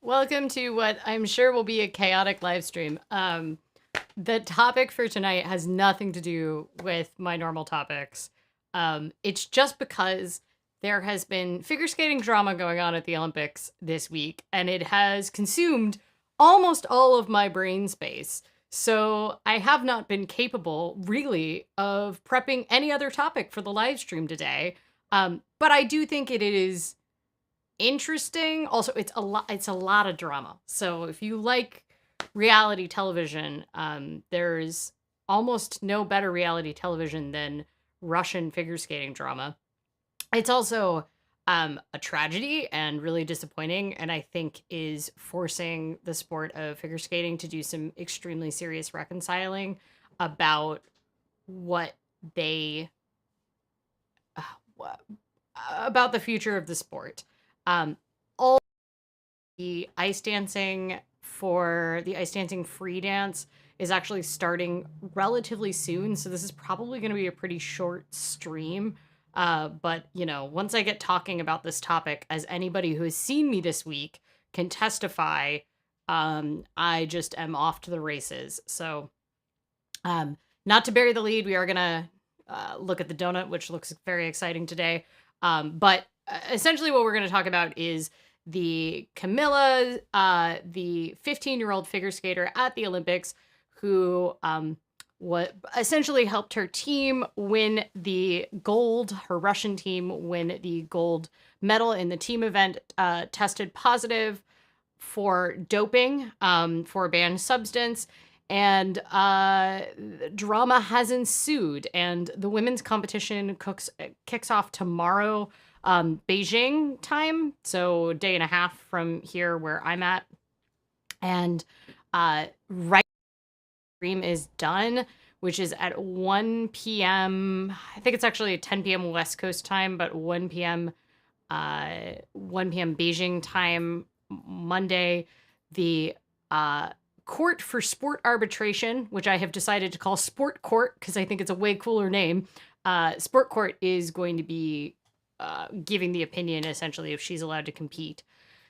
Welcome to what I'm sure will be a chaotic live stream. The topic for tonight has nothing to do with my normal topics. It's just because there has been figure skating drama going on at the Olympics this week, and it has consumed almost all of my brain space. So I have not been capable, really, of prepping any other topic for the live stream today. But I do think it is interesting. Also, it's a lot of drama. So if you like reality television, there's almost no better reality television than Russian figure skating drama. It's also a tragedy and really disappointing, and I think is forcing the sport of figure skating to do some extremely serious reconciling about what they about the future of the sport. All the ice dancing for the ice dancing free dance is actually starting relatively soon, so this is probably going to be a pretty short stream. But, you know, once I get talking about this topic, as anybody who has seen me this week can testify, I just am off to the races. So, not to bury the lead, we are going to look at the donut, which looks very exciting today. But essentially what we're going to talk about is the Kamila, the 15-year-old figure skater at the Olympics who what essentially helped her team win the gold, her Russian team win the gold medal in the team event, tested positive for doping, for a banned substance, and drama has ensued, and the women's competition kicks off tomorrow, Beijing time, so a day and a half from here where I'm at, and right stream is done, which is at 1 p.m. I think it's actually 10 p.m. West Coast time, but 1 p.m. Beijing time, Monday. The Court for Sport Arbitration, which I have decided to call Sport Court because I think it's a way cooler name. Sport Court is going to be giving the opinion, essentially, if she's allowed to compete.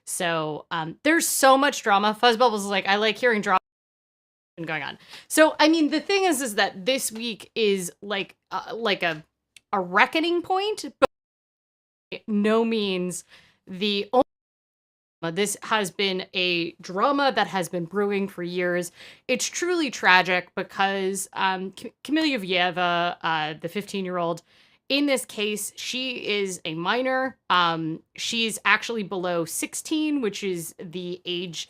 So there's so much drama. Fuzzbubbles is like, I like hearing drama going on. So, I mean, the thing is that this week is like a reckoning point, but by no means the only. This has been a drama that has been brewing for years. It's truly tragic because Kamila Valieva, the 15-year-old, in this case, she is a minor. She's actually below 16, which is the age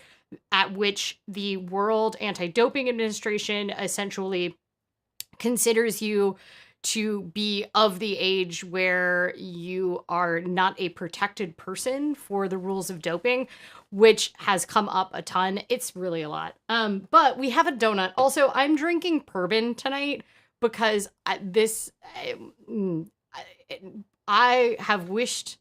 at which the World Anti-Doping Administration essentially considers you to be of the age where you are not a protected person for the rules of doping, which has come up a ton. It's really a lot. But we have a donut. Also, I'm drinking bourbon tonight because I have wished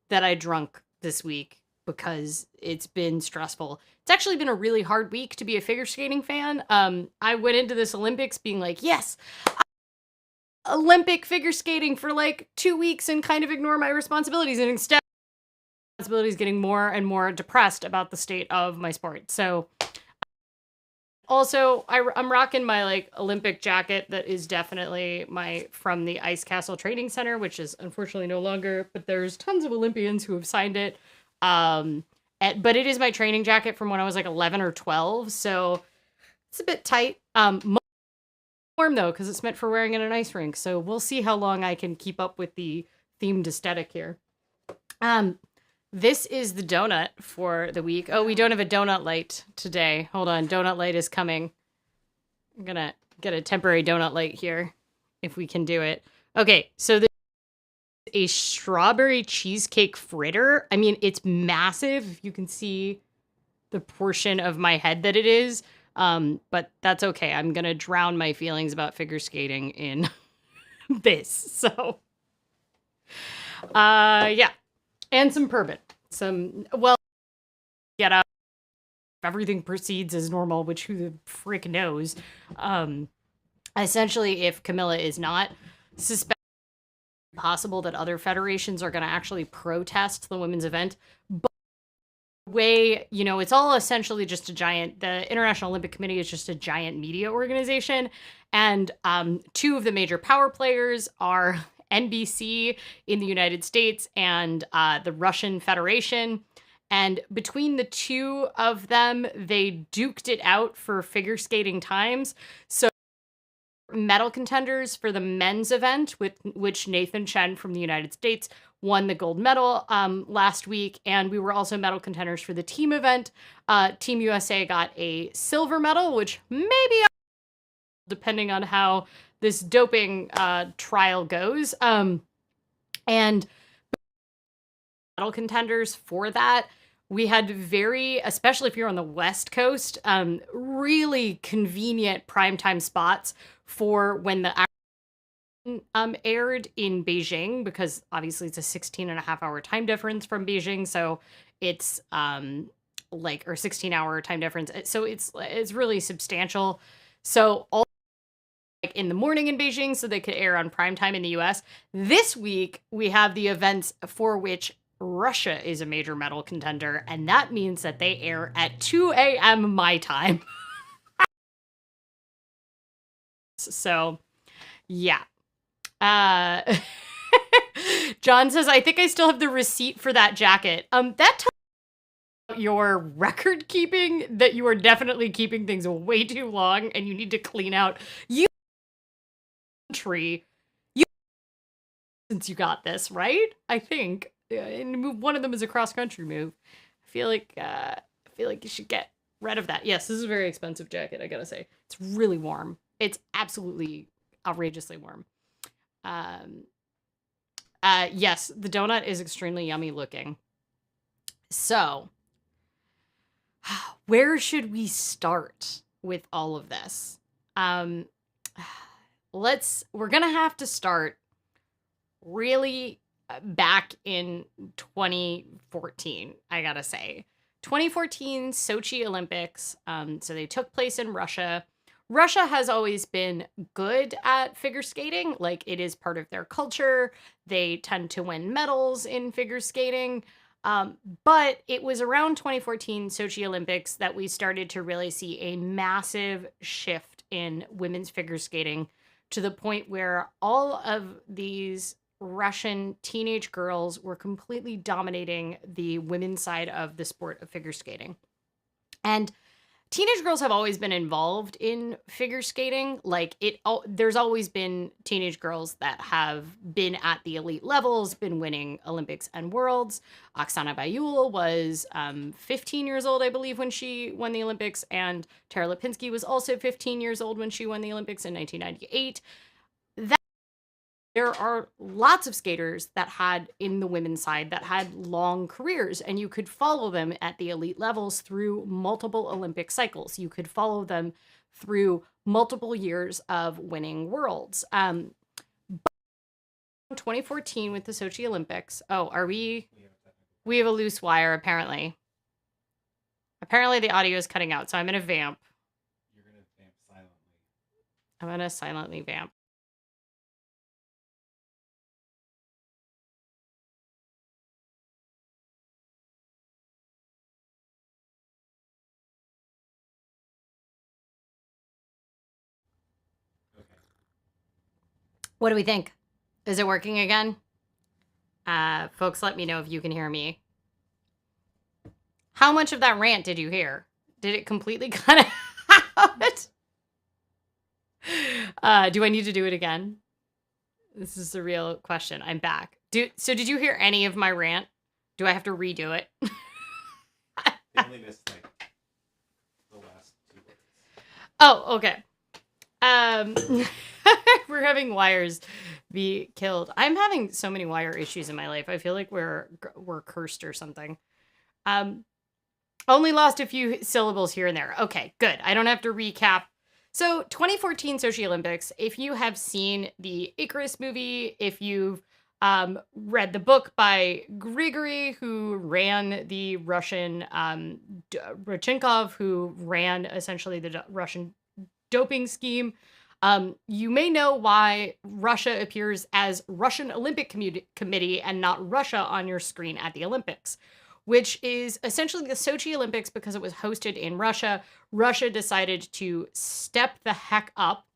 that I drunk this week because it's been stressful. It's actually been a really hard week to be a figure skating fan. I went into this Olympics being like, yes, Olympic figure skating for like 2 weeks and kind of ignore my responsibilities, and instead responsibilities getting more and more depressed about the state of my sport. So also I'm rocking my like Olympic jacket that is definitely from the Ice Castle Training Center, which is unfortunately no longer, but there's tons of Olympians who have signed it. But it is my training jacket from when I was like 11 or 12, so it's a bit tight. Warm though, because it's meant for wearing in an ice rink, so we'll see how long I can keep up with the themed aesthetic here. This is the donut for the week. Oh, we don't have a donut light today. Hold on, donut light is coming. I'm gonna get a temporary donut light here, if we can do it. Okay, so this is a strawberry cheesecake fritter. I mean, it's massive, if you can see the portion of my head that it is. But that's okay. I'm gonna drown my feelings about figure skating in this. So, yeah. And some bourbon. Get out. Everything proceeds as normal, which who the frick knows. Essentially, if Kamila is not suspected, possible that other federations are going to actually protest the women's event. But way, it's all essentially just the International Olympic Committee is just a giant media organization. And two of the major power players are NBC in the United States and the Russian Federation. And between the two of them, they duked it out for figure skating times. So medal contenders for the men's event, with which Nathan Chen from the United States won the gold medal last week. And we were also medal contenders for the team event. Team USA got a silver medal, which maybe, depending on how this doping trial goes. And medal contenders for that, we had especially if you're on the West Coast, really convenient primetime spots for when the action aired in Beijing, because obviously it's a 16.5-hour time difference from Beijing. So it's or 16-hour time difference. So it's really substantial. So all in the morning in Beijing, so they could air on primetime in the US. This week, we have the events for which Russia is a major medal contender, and that means that they air at 2 a.m. my time. So, yeah. John says, I think I still have the receipt for that jacket. That tells about your record keeping, that you are definitely keeping things way too long, and you need to clean out. Since you got this, right? I think. And one of them is a cross-country move. I feel like you should get rid of that. Yes, this is a very expensive jacket, I gotta say. It's really warm. It's absolutely outrageously warm. Yes, the donut is extremely yummy looking. So, where should we start with all of this? We're gonna have to start really back in 2014, I gotta say. 2014 Sochi Olympics. So they took place in Russia. Russia has always been good at figure skating. Like, it is part of their culture. They tend to win medals in figure skating. But it was around 2014 Sochi Olympics that we started to really see a massive shift in women's figure skating, to the point where all of these Russian teenage girls were completely dominating the women's side of the sport of figure skating. And teenage girls have always been involved in figure skating. There's always been teenage girls that have been at the elite levels, been winning Olympics and Worlds. Oksana Bayul was 15 years old, I believe, when she won the Olympics, and Tara Lipinski was also 15 years old when she won the Olympics in 1998. There are lots of skaters that had, in the women's side, that had long careers, and you could follow them at the elite levels through multiple Olympic cycles. You could follow them through multiple years of winning worlds. But 2014 with the Sochi Olympics. Oh, we have a loose wire, apparently. Apparently the audio is cutting out, so I'm going to vamp. You're going to vamp silently. I'm going to silently vamp. What do we think? Is it working again? Folks, let me know if you can hear me. How much of that rant did you hear? Did it completely cut out? Do I need to do it again? This is the real question. I'm back. So did you hear any of my rant? Do I have to redo it? They only missed the last 2 words. Oh, okay. We're having wires be killed. I'm having so many wire issues in my life. I feel like we're cursed or something. Only lost a few syllables here and there. Okay, good. I don't have to recap. So 2014 Sochi Olympics, if you have seen the Icarus movie, if you've read the book by Grigory, who ran the Russian, Rodchenkov, who ran essentially the Russian doping scheme, you may know why Russia appears as Russian Olympic Committee and not Russia on your screen at the Olympics. which is essentially the Sochi Olympics because it was hosted in Russia. Russia decided to step the heck up.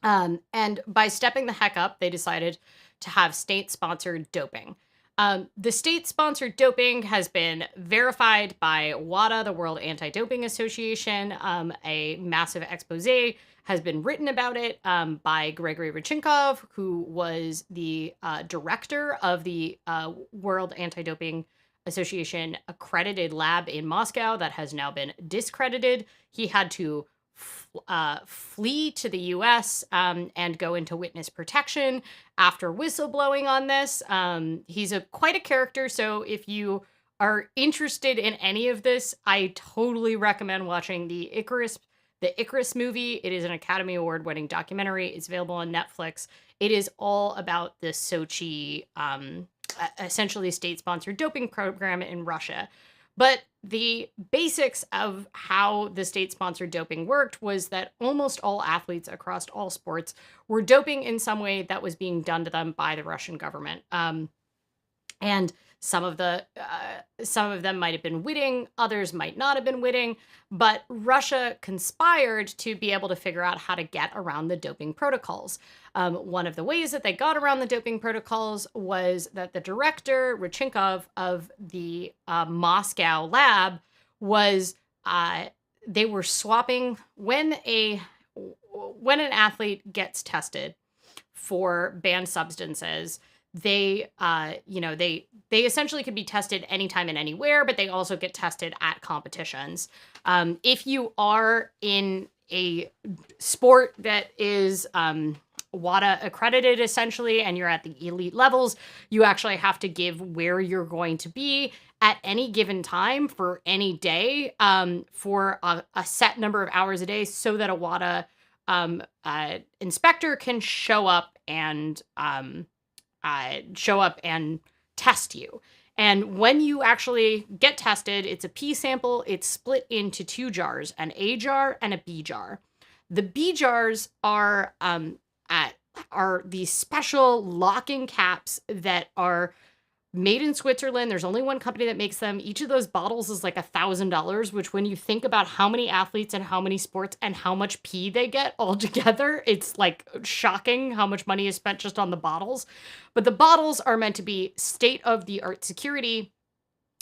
And by stepping the heck up, they decided to have state-sponsored doping. The state-sponsored doping has been verified by WADA, the World Anti-Doping Association. A massive expose has been written about it by Grigory Rodchenkov, who was the director of the World Anti-Doping Association accredited lab in Moscow that has now been discredited. He had to flee to the US and go into witness protection after whistleblowing on this. He's quite a character, so if you are interested in any of this, I totally recommend watching the Icarus movie. It is an Academy Award-winning documentary. It's available on Netflix. It is all about the Sochi, essentially state-sponsored doping program in Russia. But the basics of how the state-sponsored doping worked was that almost all athletes across all sports were doping in some way that was being done to them by the Russian government. And some of them might have been witting, others might not have been witting, but Russia conspired to be able to figure out how to get around the doping protocols. One of the ways that they got around the doping protocols was that the director, Rodchenkov, of the Moscow lab was, they were swapping when an athlete gets tested for banned substances. They essentially could be tested anytime and anywhere, but they also get tested at competitions. If you are in a sport that is WADA accredited, essentially, and you're at the elite levels, you actually have to give where you're going to be at any given time for any day for a set number of hours a day so that a WADA inspector can show up and test you. And when you actually get tested, it's a P sample. It's split into two jars, an A jar and a B jar. The B jars are these special locking caps that are made in Switzerland. There's only one company that makes them. Each of those bottles is like $1,000, which when you think about how many athletes and how many sports and how much pee they get all together, it's like shocking how much money is spent just on the bottles. But the bottles are meant to be state-of-the-art security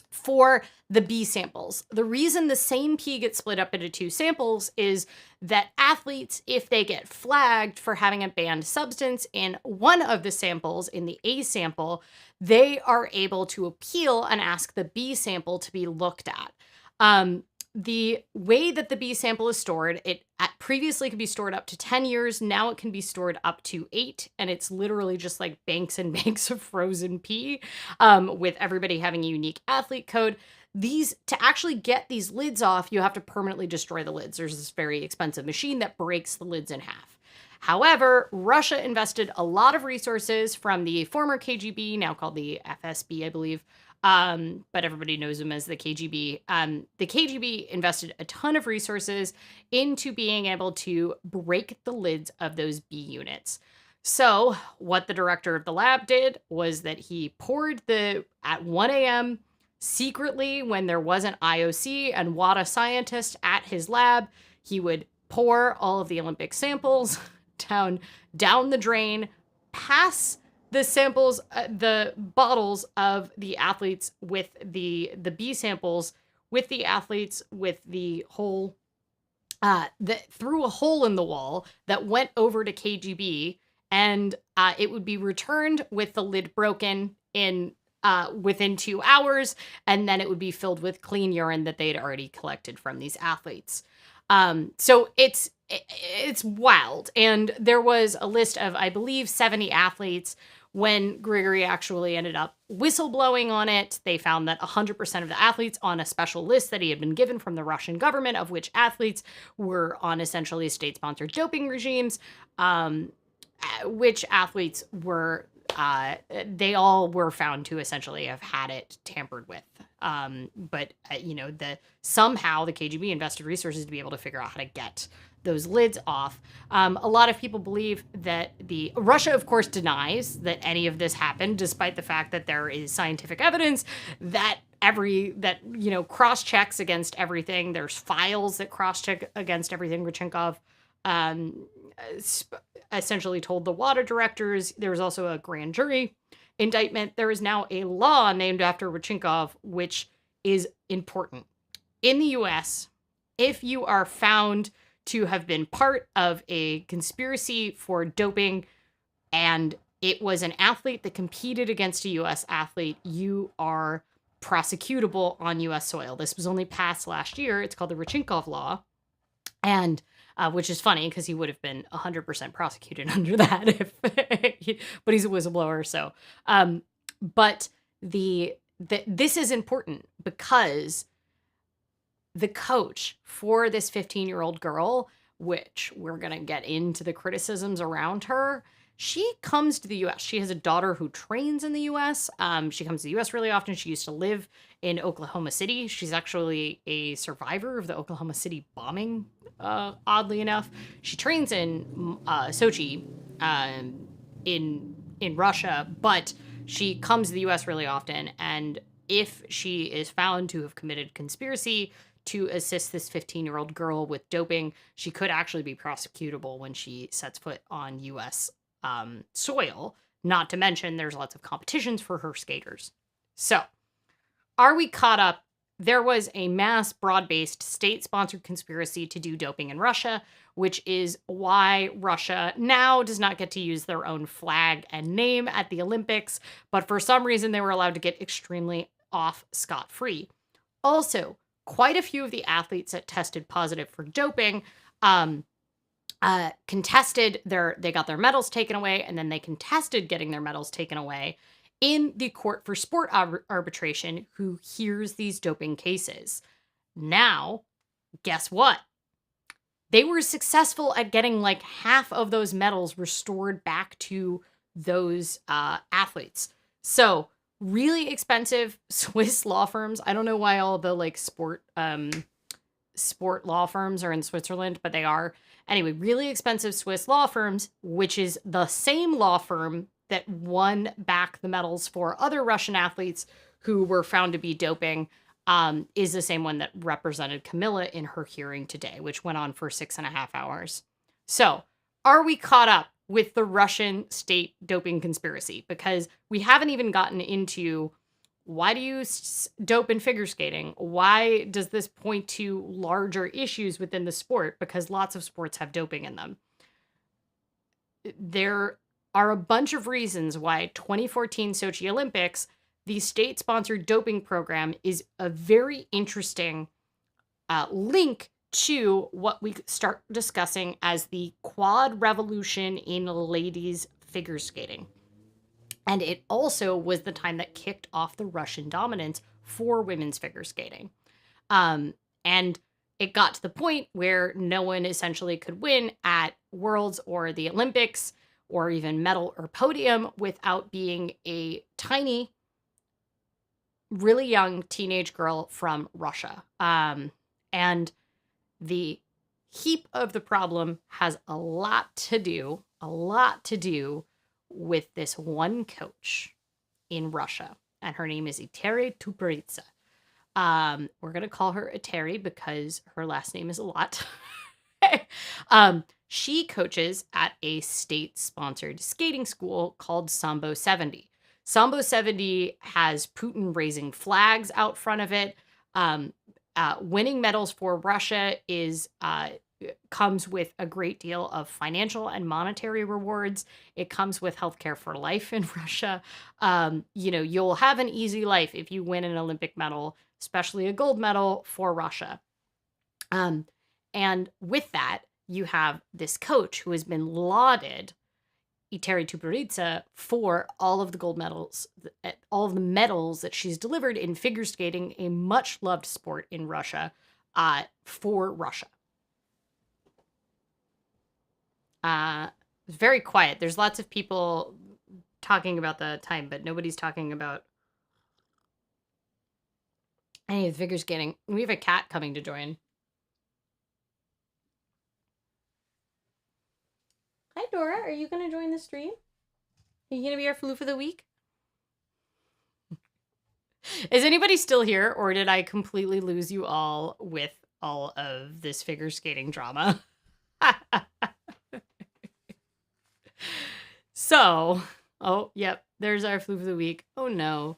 for the B samples. The reason the same pee gets split up into two samples is that athletes, if they get flagged for having a banned substance in one of the samples, in the A sample, they are able to appeal and ask the B sample to be looked at. The way that the B sample is stored, it previously could be stored up to 10 years. Now it can be stored up to 8. And it's literally just like banks and banks of frozen pee, with everybody having a unique athlete code. To actually get these lids off, you have to permanently destroy the lids. There's this very expensive machine that breaks the lids in half. However, Russia invested a lot of resources from the former KGB, now called the FSB, I believe, but everybody knows them as the KGB. The KGB invested a ton of resources into being able to break the lids of those B units. So what the director of the lab did was that he poured at 1 a.m., secretly, when there wasn't IOC and WADA scientists at his lab, he would pour all of the Olympic samples down the drain, pass the samples, the bottles of the athletes with the B samples, with the athletes with the hole, through a hole in the wall that went over to KGB, and it would be returned with the lid broken within 2 hours, and then it would be filled with clean urine that they'd already collected from these athletes. So it's wild. And there was a list of, I believe, 70 athletes. When Grigory actually ended up whistleblowing on it, they found that 100% of the athletes on a special list that he had been given from the Russian government, of which athletes were on essentially state-sponsored doping regimes, which athletes were, they all were found to essentially have had it tampered with. But somehow the KGB invested resources to be able to figure out how to get those lids off. A lot of people believe that Russia, of course, denies that any of this happened, despite the fact that there is scientific evidence that cross checks against everything. There's files that cross check against everything. Rodchenkov essentially told the WADA directors. There was also a grand jury indictment. There is now a law named after Rodchenkov, which is important. In the US, if you are found to have been part of a conspiracy for doping and it was an athlete that competed against a US athlete, you are prosecutable on US soil. This was only passed last year. It's called the Rodchenkov law. And which is funny because he would have been 100% prosecuted under that but he's a whistleblower. So, but this is important because the coach for this 15-year-old girl, which we're going to get into the criticisms around her, she comes to the U.S. She has a daughter who trains in the U.S. She comes to the U.S. really often. She used to live in Oklahoma City. She's actually a survivor of the Oklahoma City bombing, oddly enough. She trains in Sochi in Russia, but she comes to the U.S. really often. And if she is found to have committed conspiracy to assist this 15-year-old girl with doping, she could actually be prosecutable when she sets foot on U.S. Soil, not to mention there's lots of competitions for her skaters. So, are we caught up? There was a mass, broad-based, state-sponsored conspiracy to do doping in Russia, which is why Russia now does not get to use their own flag and name at the Olympics, but for some reason they were allowed to get extremely off scot-free. Also, quite a few of the athletes that tested positive for doping contested they got their medals taken away, and then they contested getting their medals taken away in the court for sport arbitration, who hears these doping cases. Now, guess what? They were successful at getting like half of those medals restored back to those athletes. So, really expensive Swiss law firms. I don't know why all the like sport law firms are in Switzerland, but they are. Anyway, really expensive Swiss law firms, which is the same law firm that won back the medals for other Russian athletes who were found to be doping, is the same one that represented Kamila in her hearing today, which went on for 6.5 hours. So, are we caught up with the Russian state doping conspiracy? Because we haven't even gotten into why do you dope in figure skating? Why does this point to larger issues within the sport? Because lots of sports have doping in them. There are a bunch of reasons why 2014 Sochi Olympics, the state-sponsored doping program, is a very interesting link to what we start discussing as the quad revolution in ladies figure skating. And it also was the time that kicked off the Russian dominance for women's figure skating. And it got to the point where no one essentially could win at Worlds or the Olympics or even medal or podium without being a tiny, really young teenage girl from Russia. And the heap of the problem has a lot to do with this one coach in Russia, and her name is Eteri Tutberidze. We're going to call her Eteri because her last name is a lot. She coaches at a state-sponsored skating school called Sambo 70. Sambo 70 has Putin raising flags out front of it. Winning medals for Russia comes with a great deal of financial and monetary rewards. It comes with healthcare for life in Russia. You'll have an easy life if you win an Olympic medal, especially a gold medal for Russia. And with that, you have this coach who has been lauded, Eteri Tutberidze, for all of the gold medals, all of the medals that she's delivered in figure skating, a much loved sport in Russia, for Russia. It's very quiet. There's lots of people talking about the time, but nobody's talking about any of the figure skating. We have a cat coming to join. Hi, Dora. Are you going to join the stream? Are you going to be our floof of the week? Is anybody still here, or did I completely lose you all with all of this figure skating drama? So, oh, yep, there's our flu of the week. Oh no.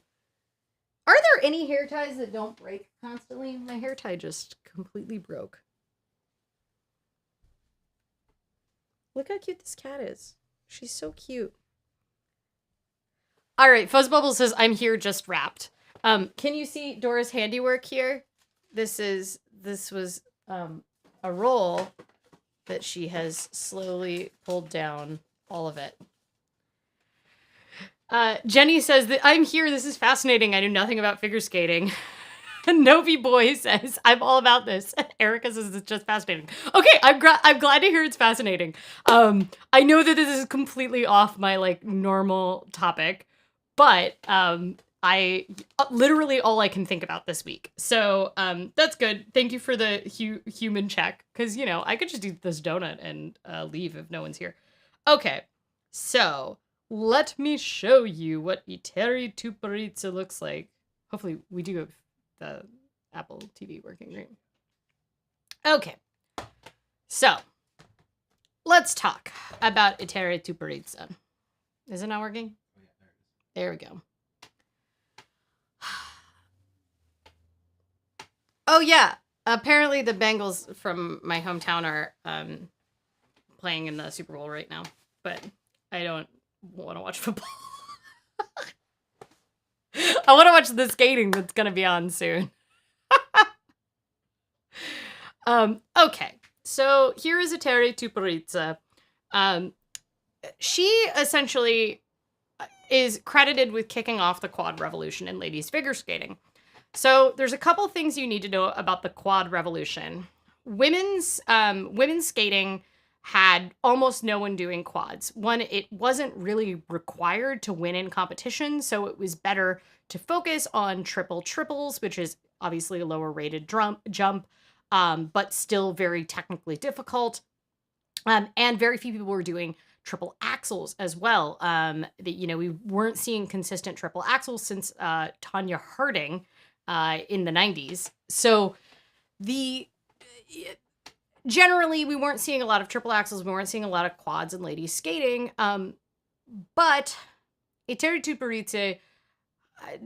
Are there any hair ties that don't break constantly? My hair tie just completely broke. Look how cute this cat is. She's so cute. All right, Fuzz Bubble says, I'm here just wrapped. Can you see Dora's handiwork here? This was a roll that she has slowly pulled down all of it. Jenny says that I'm here. This is fascinating. I knew nothing about figure skating. Novi Boy says, I'm all about this. Erica says it's just fascinating. Okay, I'm glad to hear it's fascinating. I know that this is completely off my like normal topic, but I literally all I can think about this week. So that's good. Thank you for the human check, because you know I could just eat this donut and leave if no one's here. Okay, so let me show you what Eteri Tutberidze looks like. Hopefully we do have the Apple TV working, right? Okay, so let's talk about Eteri Tutberidze. Is it not working? There we go. Oh yeah, apparently the Bengals from my hometown are playing in the Super Bowl right now, but I don't want to watch football. I want to watch the skating that's going to be on soon. Okay, so here is Eteri Tutberidze. She essentially is credited with kicking off the quad revolution in ladies figure skating. So there's a couple things you need to know about the quad revolution. Women's skating had almost no one doing quads. One, it wasn't really required to win in competition, so it was better to focus on triples, which is obviously a lower rated jump, but still very technically difficult. And very few people were doing triple axels as well. We weren't seeing consistent triple axels since Tanya Harding in the 90s. So generally, we weren't seeing a lot of triple axels. We weren't seeing a lot of quads in ladies skating. But Eteri Tutberidze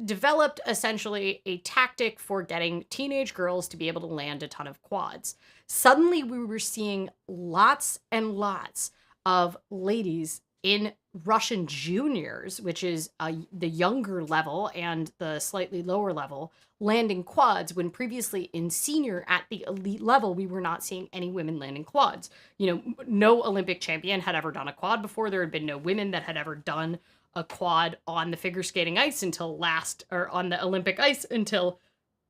developed essentially a tactic for getting teenage girls to be able to land a ton of quads. Suddenly, we were seeing lots and lots of ladies in Russian juniors, which is the younger level and the slightly lower level, landing quads, when previously in senior at the elite level, we were not seeing any women landing quads. You know, no Olympic champion had ever done a quad before. There had been no women that had ever done a quad on the figure skating ice on the Olympic ice until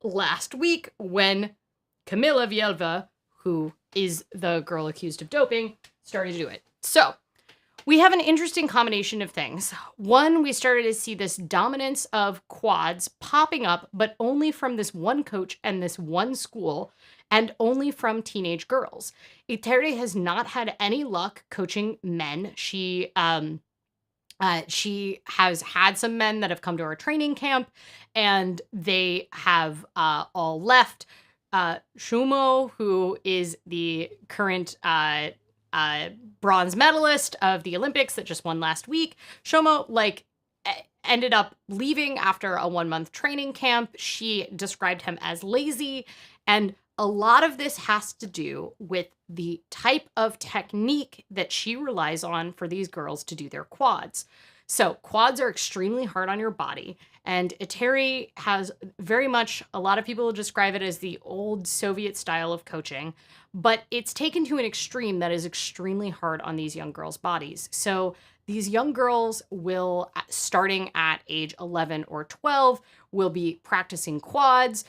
last week, when Kamila Valieva, who is the girl accused of doping, started to do it. So we have an interesting combination of things. One, we started to see this dominance of quads popping up, but only from this one coach and this one school, and only from teenage girls. Eteri has not had any luck coaching men. She has had some men that have come to our training camp, and they have all left. Shumo, who is the current bronze medalist of the Olympics that just won last week, Shomo ended up leaving after a 1-month training camp. She described him as lazy, and a lot of this has to do with the type of technique that she relies on for these girls to do their quads. So quads are extremely hard on your body, and Eteri has very much, a lot of people describe it as the old Soviet style of coaching, but it's taken to an extreme that is extremely hard on these young girls' bodies. So these young girls will, starting at age 11 or 12, will be practicing quads.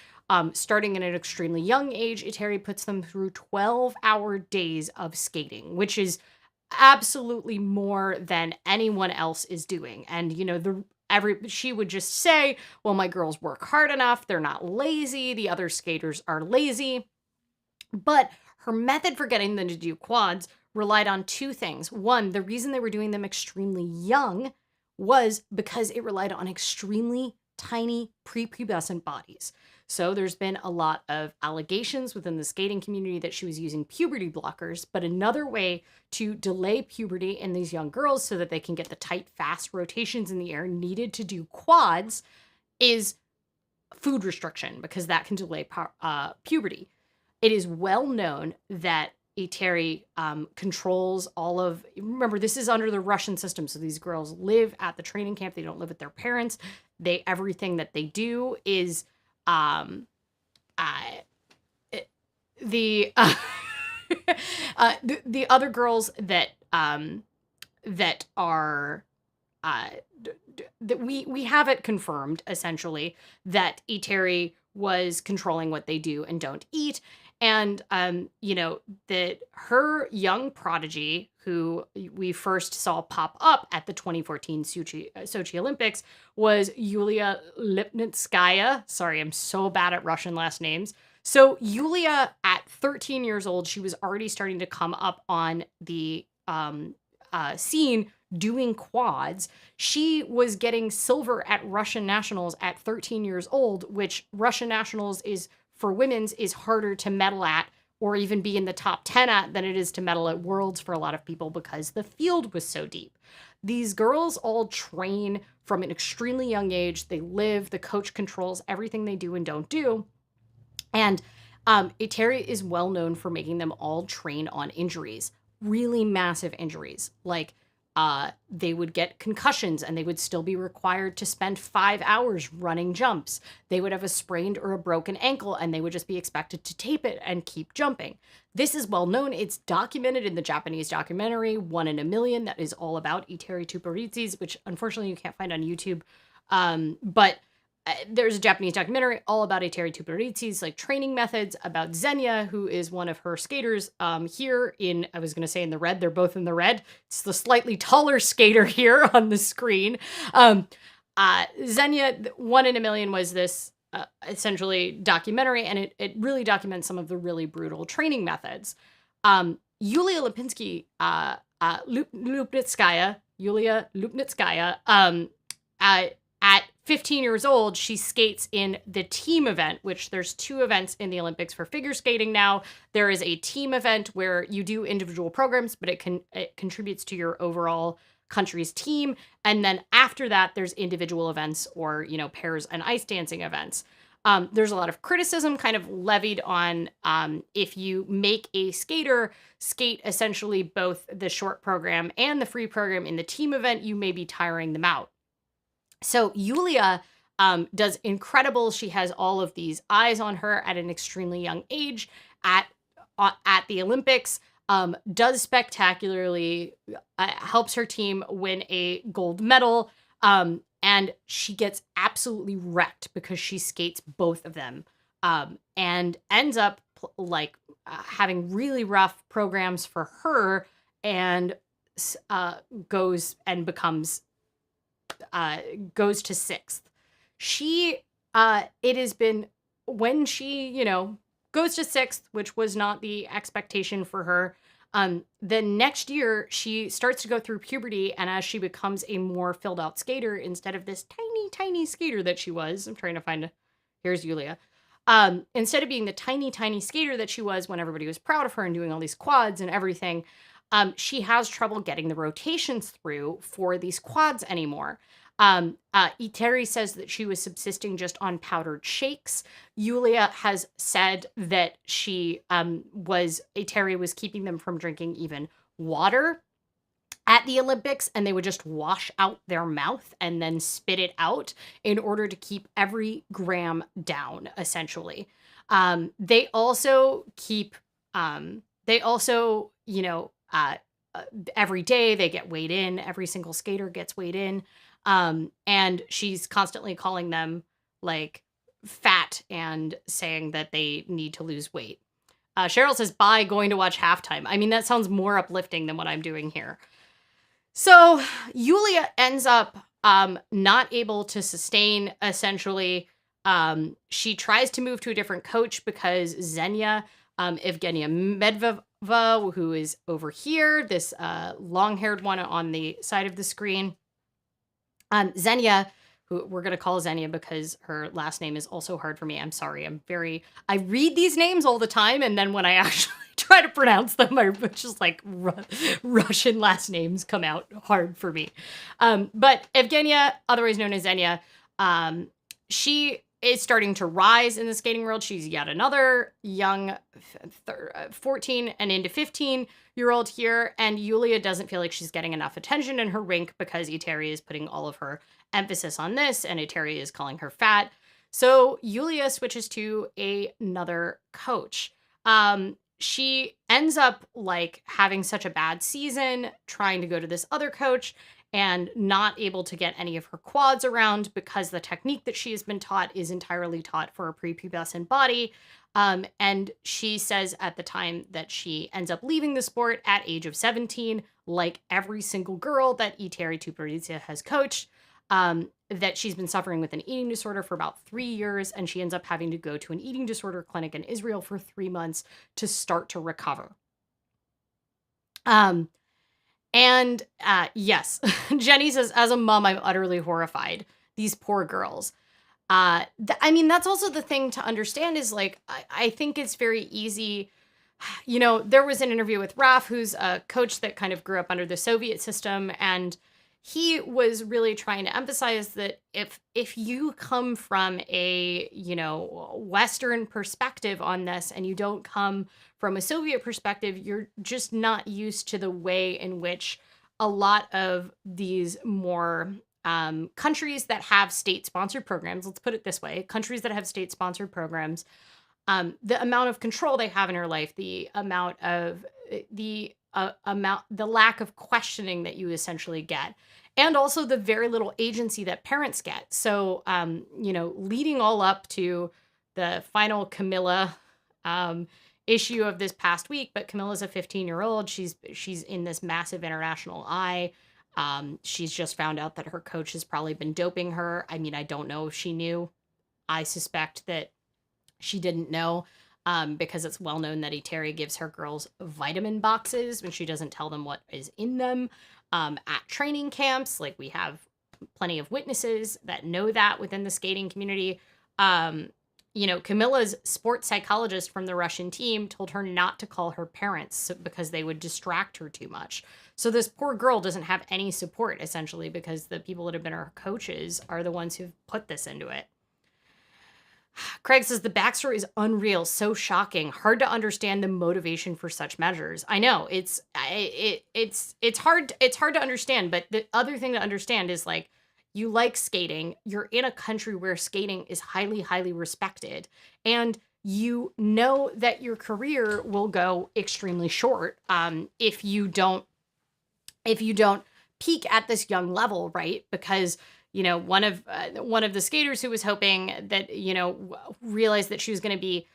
Starting at an extremely young age, Eteri puts them through 12-hour days of skating, which is absolutely more than anyone else is doing. And, you know, she would just say, well, my girls work hard enough. They're not lazy. The other skaters are lazy. But her method for getting them to do quads relied on two things. One, the reason they were doing them extremely young was because it relied on extremely tiny prepubescent bodies. So there's been a lot of allegations within the skating community that she was using puberty blockers, but another way to delay puberty in these young girls so that they can get the tight, fast rotations in the air needed to do quads is food restriction, because that can delay puberty. It is well known that Eteri controls all of, remember, this is under the Russian system, so these girls live at the training camp. They don't live with their parents. Everything that they do is the other girls that are that we have it confirmed essentially that Eteri was controlling what they do and don't eat. And, that her young prodigy, who we first saw pop up at the 2014 Sochi Olympics, was Yulia Lipinski. Sorry, I'm so bad at Russian last names. So Yulia, at 13 years old, she was already starting to come up on the scene doing quads. She was getting silver at Russian nationals at 13 years old, which Russian nationals is, for women's, is harder to medal at or even be in the top 10 at than it is to medal at worlds for a lot of people because the field was so deep. These girls all train from an extremely young age. They live, the coach controls everything they do and don't do. And Eteri is well known for making them all train on injuries, really massive injuries. Like they would get concussions and they would still be required to spend 5 hours running jumps. They would have a sprained or a broken ankle and they would just be expected to tape it and keep jumping. This is well known. It's documented in the Japanese documentary, 1 in a Million, that is all about Eteri Tutberidze, which unfortunately you can't find on YouTube. But there's a Japanese documentary all about Eteri Tutberidze's like training methods, about Zenyas, who is one of her skaters here in, I was going to say in the red, they're both in the red. It's the slightly taller skater here on the screen. Zenyas, 1 in a Million was this essentially documentary, and it really documents some of the really brutal training methods. Yulia Lipinski, Yulia Lipinskaya, at 15 years old, she skates in the team event, which there's 2 events in the Olympics for figure skating now. There is a team event where you do individual programs, but it contributes to your overall country's team. And then after that, there's individual events or, pairs and ice dancing events. There's a lot of criticism kind of levied on if you make a skater skate essentially both the short program and the free program in the team event, you may be tiring them out. So Yulia does incredible. She has all of these eyes on her at an extremely young age at the Olympics, does spectacularly, helps her team win a gold medal, and she gets absolutely wrecked because she skates both of them, and ends up having really rough programs for her, and goes to 6th. It has been, when she, goes to 6th, which was not the expectation for her, the next year she starts to go through puberty, and as she becomes a more filled out skater, instead of this tiny skater that she was, I'm trying to find, here's Yulia. Instead of being the tiny skater that she was when everybody was proud of her and doing all these quads and everything, she has trouble getting the rotations through for these quads anymore. Eteri says that she was subsisting just on powdered shakes. Yulia has said that Eteri was keeping them from drinking even water at the Olympics, and they would just wash out their mouth and then spit it out in order to keep every gram down, essentially. They also keep, every day they get weighed in. Every single skater gets weighed in. And she's constantly calling them like fat and saying that they need to lose weight. Cheryl says, bye, going to watch halftime. I mean, that sounds more uplifting than what I'm doing here. So Yulia ends up not able to sustain, essentially. She tries to move to a different coach because Zenyas, Evgenia Medvedeva, who is over here, this long-haired one on the side of the screen, Zenyas, who we're going to call Zenya because her last name is also hard for me. I'm sorry. I read these names all the time, and then when I actually try to pronounce them, it's just like Russian last names come out hard for me. But Evgenia, otherwise known as Zenya, she is starting to rise in the skating world. She's yet another young 14 and into 15-year-old here, and Yulia doesn't feel like she's getting enough attention in her rink because Eteri is putting all of her emphasis on this, and Eteri is calling her fat. So Yulia switches to another coach. She ends up like having such a bad season, trying to go to this other coach and not able to get any of her quads around because the technique that she has been taught is entirely taught for a prepubescent body. And she says at the time that she ends up leaving the sport at age of 17, like every single girl that Eteri Tutberidze has coached, that she's been suffering with an eating disorder for about 3 years, and she ends up having to go to an eating disorder clinic in Israel for 3 months to start to recover. And yes, Jenny says, as a mom, I'm utterly horrified. These poor girls. I mean, that's also the thing to understand is like, I think it's very easy. You know, there was an interview with Raf, who's a coach that kind of grew up under the Soviet system. And he was really trying to emphasize that if you come from a, you know, Western perspective on this and you don't come from a Soviet perspective, you're just not used to the way in which a lot of these more countries that have state-sponsored programs, let's put it this way, countries that have state-sponsored programs, the amount of control they have in your life, the lack of questioning that you essentially get, and also the very little agency that parents get. So, you know, leading all up to the final Kamila issue of this past week, but Camilla's a 15-year-old. She's in this massive international eye. She's just found out that her coach has probably been doping her. I mean, I don't know if she knew. I suspect that she didn't know, because it's well known that Eteri gives her girls vitamin boxes when she doesn't tell them what is in them at training camps. Like, we have plenty of witnesses that know that within the skating community. You know, Camilla's sports psychologist from the Russian team told her not to call her parents because they would distract her too much. So this poor girl doesn't have any support, essentially, because the people that have been her coaches are the ones who've put this into it. Craig says the backstory is unreal, so shocking, hard to understand the motivation for such measures. I know it's hard to understand, but the other thing to understand is like, you like skating, you're in a country where skating is highly, highly respected, and you know that your career will go extremely short if you don't peak at this young level, right? Because, you know, one of the skaters who was hoping that, you know, realized that she was going to be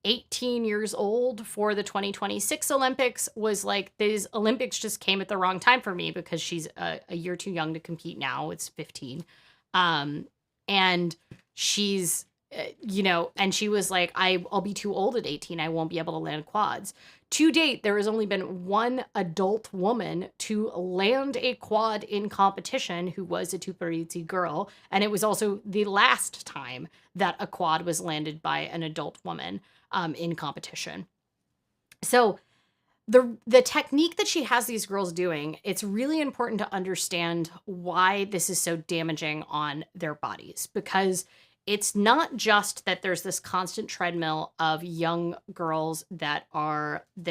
18 years old for the 2026 Olympics was like, these Olympics just came at the wrong time for me because she's a year too young to compete now. It's 15. And she's, you know, and she was like, I'll be too old at 18. I won't be able to land quads. To date, there has only been one adult woman to land a quad in competition who was a Tutberidze girl. And it was also the last time that a quad was landed by an adult woman in competition. So the technique that she has these girls doing, it's really important to understand why this is so damaging on their bodies, because it's not just that there's this constant treadmill of young girls that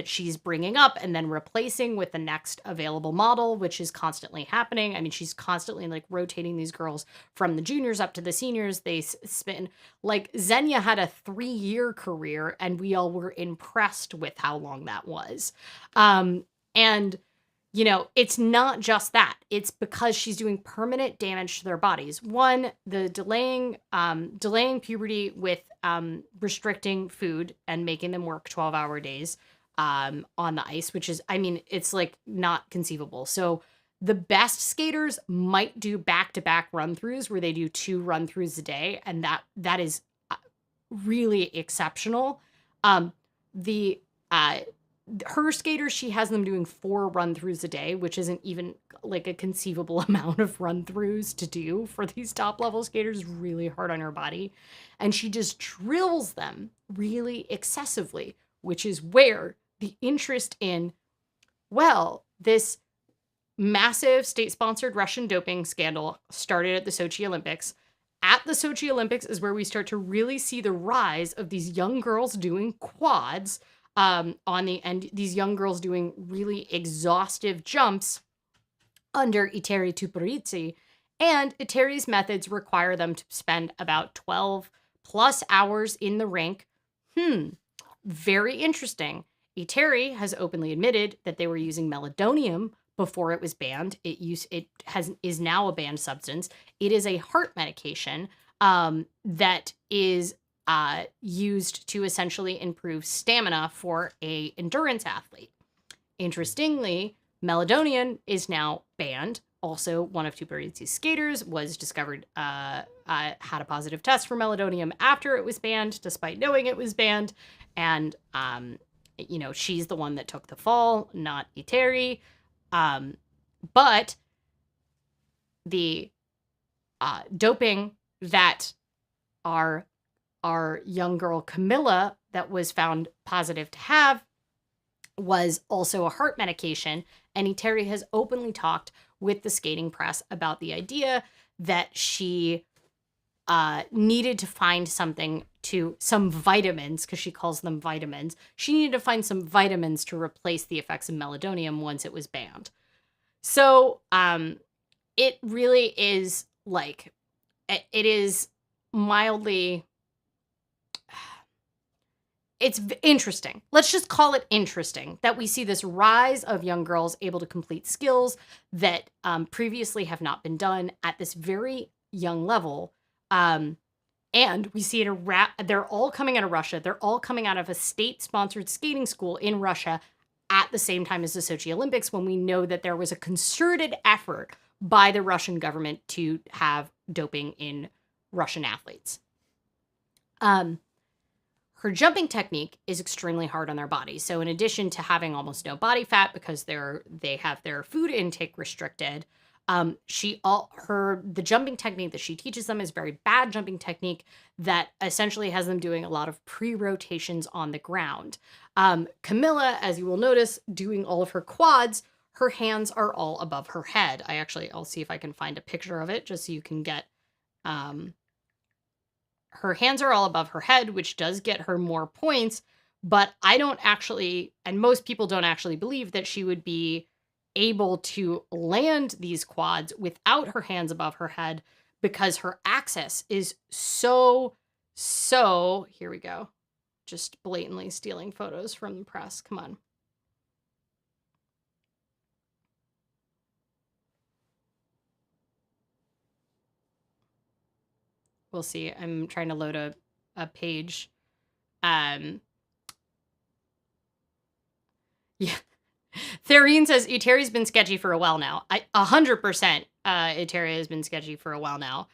she's bringing up and then replacing with the next available model, which is constantly happening. I mean, she's constantly like rotating these girls from the juniors up to the seniors. They spin, like Zenya had a 3-year career and we all were impressed with how long that was. And you know, it's not just that. It's because she's doing permanent damage to their bodies. One, the delaying puberty with restricting food and making them work 12-hour days on the ice, which is, I mean, it's like not conceivable. So the best skaters might do back-to-back run-throughs where they do 2 run-throughs a day, and that is really exceptional. her skaters, she has them doing 4 run-throughs a day, which isn't even like a conceivable amount of run-throughs to do for these top-level skaters. Really hard on her body. And she just drills them really excessively, which is where the interest in, well, this massive state-sponsored Russian doping scandal started at the Sochi Olympics. At the Sochi Olympics is where we start to really see the rise of these young girls doing quads on the end, these young girls doing really exhaustive jumps under Eteri Tutberidze. And Eteri's methods require them to spend about 12 plus hours in the rink. Very interesting. Eteri has openly admitted that they were using meldonium before it was banned. Is now a banned substance. It is a heart medication that is used to essentially improve stamina for a endurance athlete. Interestingly, meldonium is now banned. Also, one of Tutberidze's skaters was discovered had a positive test for meldonium after it was banned, despite knowing it was banned. And she's the one that took the fall, not Eteri. But the doping that our young girl Kamila that was found positive to have was also a heart medication. And Eteri has openly talked with the skating press about the idea that she needed to find some vitamins, because she calls them vitamins. She needed to find some vitamins to replace the effects of meldonium once it was banned. So it really is like, it is mildly, it's interesting. Let's just call it interesting that we see this rise of young girls able to complete skills that previously have not been done at this very young level. And we see it they're all coming out of Russia. They're all coming out of a state-sponsored skating school in Russia at the same time as the Sochi Olympics, when we know that there was a concerted effort by the Russian government to have doping in Russian athletes. Her jumping technique is extremely hard on their body. So in addition to having almost no body fat because they have their food intake restricted, the jumping technique that she teaches them is very bad jumping technique that essentially has them doing a lot of pre-rotations on the ground. Kamila, as you will notice, doing all of her quads, her hands are all above her head. I'll see if I can find a picture of it just so you can get, her hands are all above her head, which does get her more points, but I don't actually, and most people don't actually believe that she would be able to land these quads without her hands above her head, because her axis is so, here we go. Just blatantly stealing photos from the press. Come on. We'll see. I'm trying to load a page. Yeah. Therine says Eteri's been sketchy for a while now. 100% Eteri has been sketchy for a while now.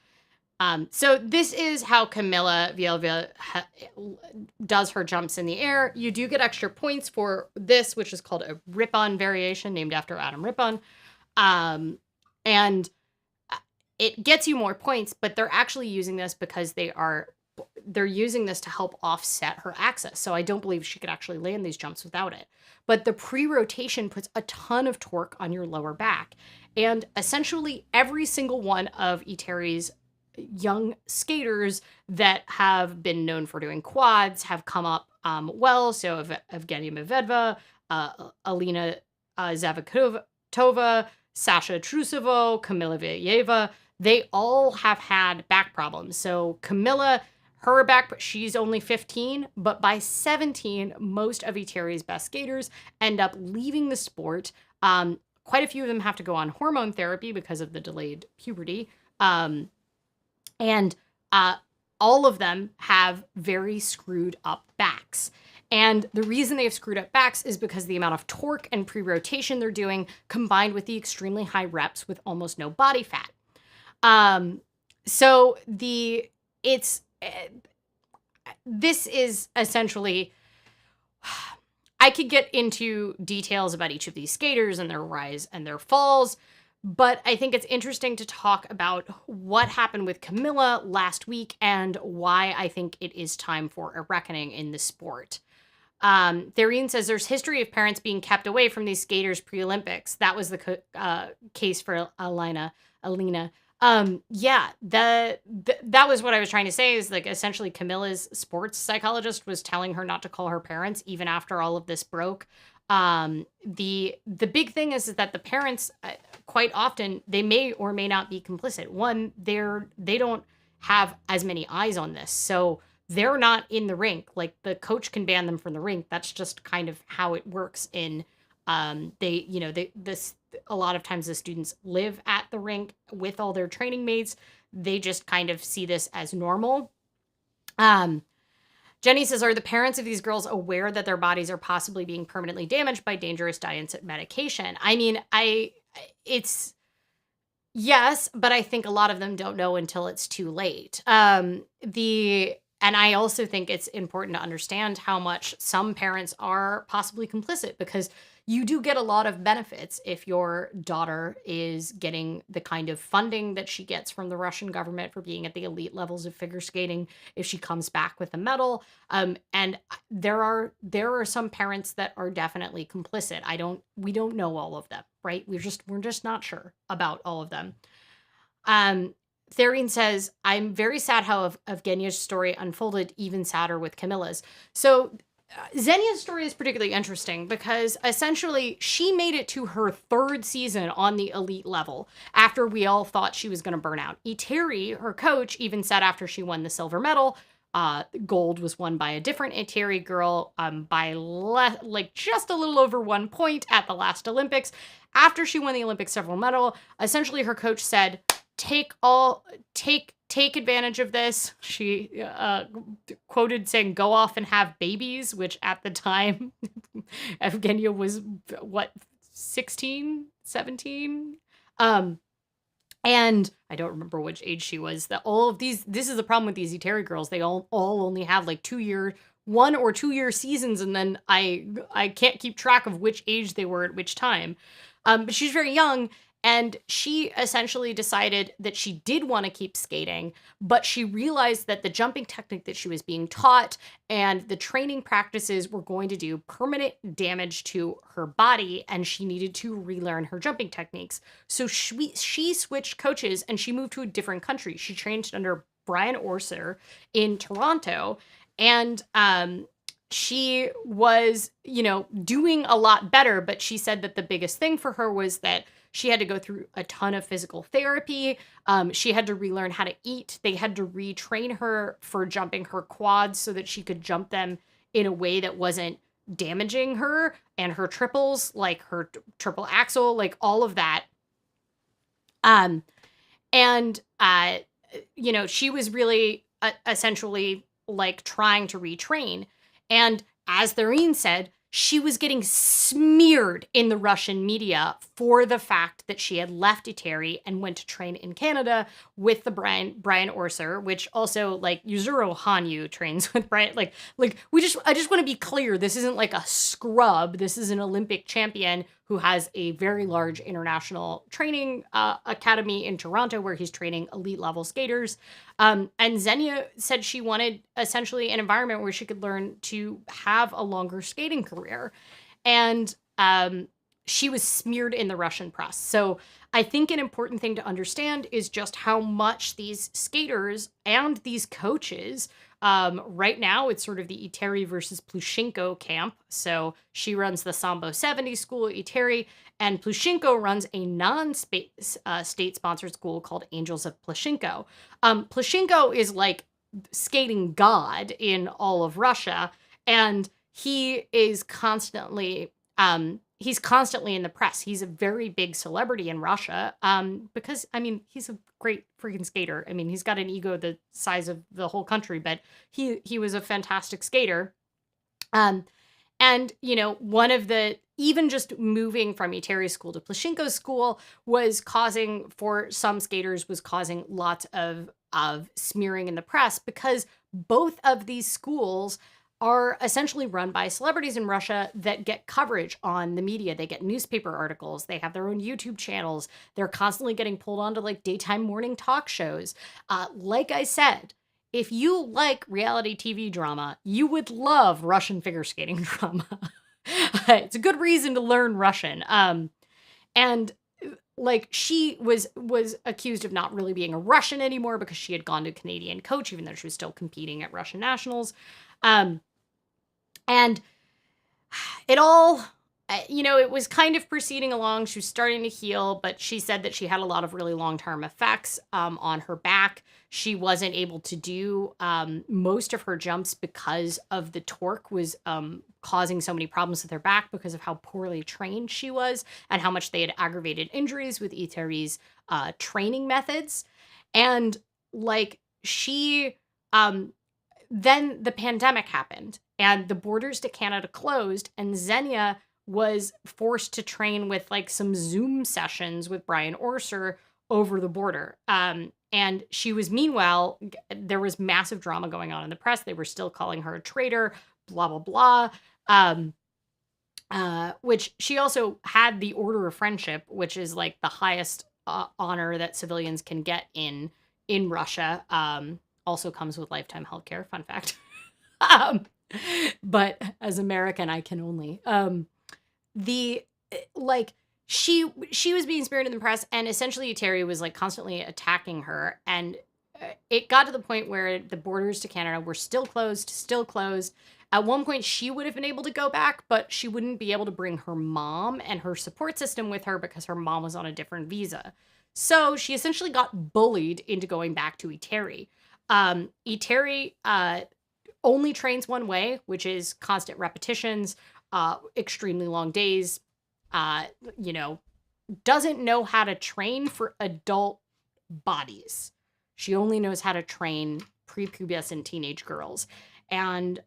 So this is how Kamila Valieva does her jumps in the air. You do get extra points for this, which is called a Rippon variation, named after Adam Rippon. And it gets you more points, but they're actually using this because they're using this to help offset her axis. So I don't believe she could actually land these jumps without it. But the pre-rotation puts a ton of torque on your lower back. And essentially every single one of Eteri's young skaters that have been known for doing quads have come up well. So Evgenia Medvedeva, Alena Zavatova, Sasha Trusova, Kamila Valieva, they all have had back problems. So Kamila, her back, she's only 15, but by 17, most of Eteri's best skaters end up leaving the sport. Quite a few of them have to go on hormone therapy because of the delayed puberty. And all of them have very screwed up backs. And the reason they have screwed up backs is because the amount of torque and pre-rotation they're doing, combined with the extremely high reps with almost no body fat. This is essentially, I could get into details about each of these skaters and their rise and their falls, but I think it's interesting to talk about what happened with Kamila last week and why I think it is time for a reckoning in the sport. Therine says there's history of parents being kept away from these skaters pre-Olympics. That was the case for Alena. Yeah, that was what I was trying to say, is like essentially Camilla's sports psychologist was telling her not to call her parents even after all of this broke. The big thing is that the parents quite often, they may or may not be complicit. One, they don't have as many eyes on this, so they're not in the rink. Like, the coach can ban them from the rink. That's just kind of how it works in a lot of times the students live at the rink with all their training mates. They just kind of see this as normal. Jenny says, are the parents of these girls aware that their bodies are possibly being permanently damaged by dangerous diets and medication? I mean, it's yes, but I think a lot of them don't know until it's too late. And I also think it's important to understand how much some parents are possibly complicit, because you do get a lot of benefits if your daughter is getting the kind of funding that she gets from the Russian government for being at the elite levels of figure skating, if she comes back with a medal. And there are some parents that are definitely complicit. We don't know all of them, right? We're just not sure about all of them. Therine says, I'm very sad how Evgenia's story unfolded, even sadder with Camila's. So Zenyas' story is particularly interesting because essentially she made it to her third season on the elite level after we all thought she was going to burn out. Eteri, her coach, even said after she won the silver medal, gold was won by a different Eteri girl by just a little over 1 point at the last Olympics. After she won the Olympic silver medal, essentially her coach said, take advantage of this. She quoted saying, go off and have babies, which at the time, Evgenia was, 16, 17? And I don't remember which age she was. This is the problem with these Eteri girls. They all only have like 1 or 2 year seasons, and then I can't keep track of which age they were at which time. But she's very young. And she essentially decided that she did want to keep skating, but she realized that the jumping technique that she was being taught and the training practices were going to do permanent damage to her body, and she needed to relearn her jumping techniques. So she switched coaches and she moved to a different country. She trained under Brian Orser in Toronto, and she was, doing a lot better, but she said that the biggest thing for her was that she had to go through a ton of physical therapy. She had to relearn how to eat. They had to retrain her for jumping her quads so that she could jump them in a way that wasn't damaging her, and her triples, like her triple axel, like all of that. She was really essentially like trying to retrain. And as Therine said, she was getting smeared in the Russian media for the fact that she had left Eteri and went to train in Canada with the Brian Orser, which also, like, Yuzuru Hanyu trains with Brian. I just want to be clear. This isn't like a scrub. This is an Olympic champion who has a very large international training academy in Toronto where he's training elite level skaters. And Zenya said she wanted essentially an environment where she could learn to have a longer skating career. And she was smeared in the Russian press. So I think an important thing to understand is just how much these skaters and these coaches, right now it's sort of the Eteri versus Plushenko camp. So she runs the Sambo 70 school at Eteri, and Plushenko runs a non-state-sponsored school called Angels of Plushenko. Plushenko is like skating god in all of Russia, and he is constantly in the press. He's a very big celebrity in Russia because, I mean, he's a great freaking skater. I mean, he's got an ego the size of the whole country, but he was a fantastic skater. And, one of the, even just moving from Eteri school to Plushenko's school was causing lots of smearing in the press, because both of these schools are essentially run by celebrities in Russia that get coverage on the media. They get newspaper articles. They have their own YouTube channels. They're constantly getting pulled onto like daytime morning talk shows. Like I said, if you like reality TV drama, you would love Russian figure skating drama. It's a good reason to learn Russian. And like she was accused of not really being a Russian anymore because she had gone to Canadian coach, even though she was still competing at Russian nationals. And it all, it was kind of proceeding along. She was starting to heal, but she said that she had a lot of really long-term effects on her back. She wasn't able to do most of her jumps because of the torque was causing so many problems with her back because of how poorly trained she was and how much they had aggravated injuries with Eteri's training methods. And like she, then the pandemic happened and the borders to Canada closed and Zenyas was forced to train with like some Zoom sessions with Brian Orser over the border. And she was, meanwhile, there was massive drama going on in the press. They were still calling her a traitor, blah, blah, blah. Which she also had the Order of Friendship, which is like the highest honor that civilians can get in Russia. Also comes with lifetime healthcare, fun fact. But as American, I can only, she was being speared in the press and essentially Eteri was like constantly attacking her. And it got to the point where the borders to Canada were still closed. At one point she would have been able to go back, but she wouldn't be able to bring her mom and her support system with her because her mom was on a different visa. So she essentially got bullied into going back to Eteri. Eteri only trains one way, which is constant repetitions, extremely long days, doesn't know how to train for adult bodies. She only knows how to train prepubescent teenage girls. And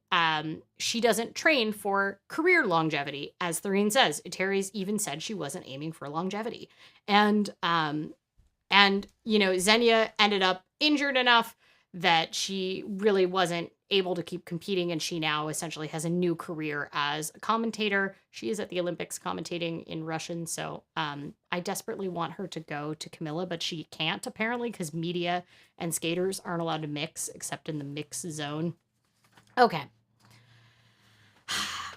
she doesn't train for career longevity. As Thoreen says, Eteri's even said she wasn't aiming for longevity. And Zenyas ended up injured enough that she really wasn't able to keep competing, and she now essentially has a new career as a commentator. She is at the Olympics commentating in Russian, so I desperately want her to go to Kamila, but she can't apparently because media and skaters aren't allowed to mix except in the mix zone. Okay.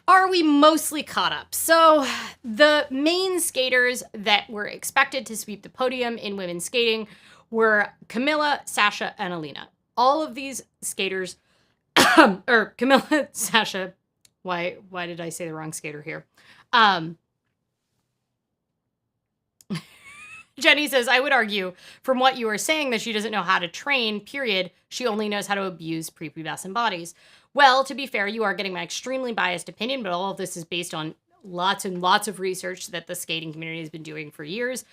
Are we mostly caught up? So the main skaters that were expected to sweep the podium in women's skating were Kamila, Sasha, and Alena. All of these skaters, or Kamila, Sasha, why did I say the wrong skater here? Jenny says, I would argue from what you are saying that she doesn't know how to train, period. She only knows how to abuse prepubescent bodies. Well, to be fair, you are getting my extremely biased opinion, but all of this is based on lots and lots of research that the skating community has been doing for years.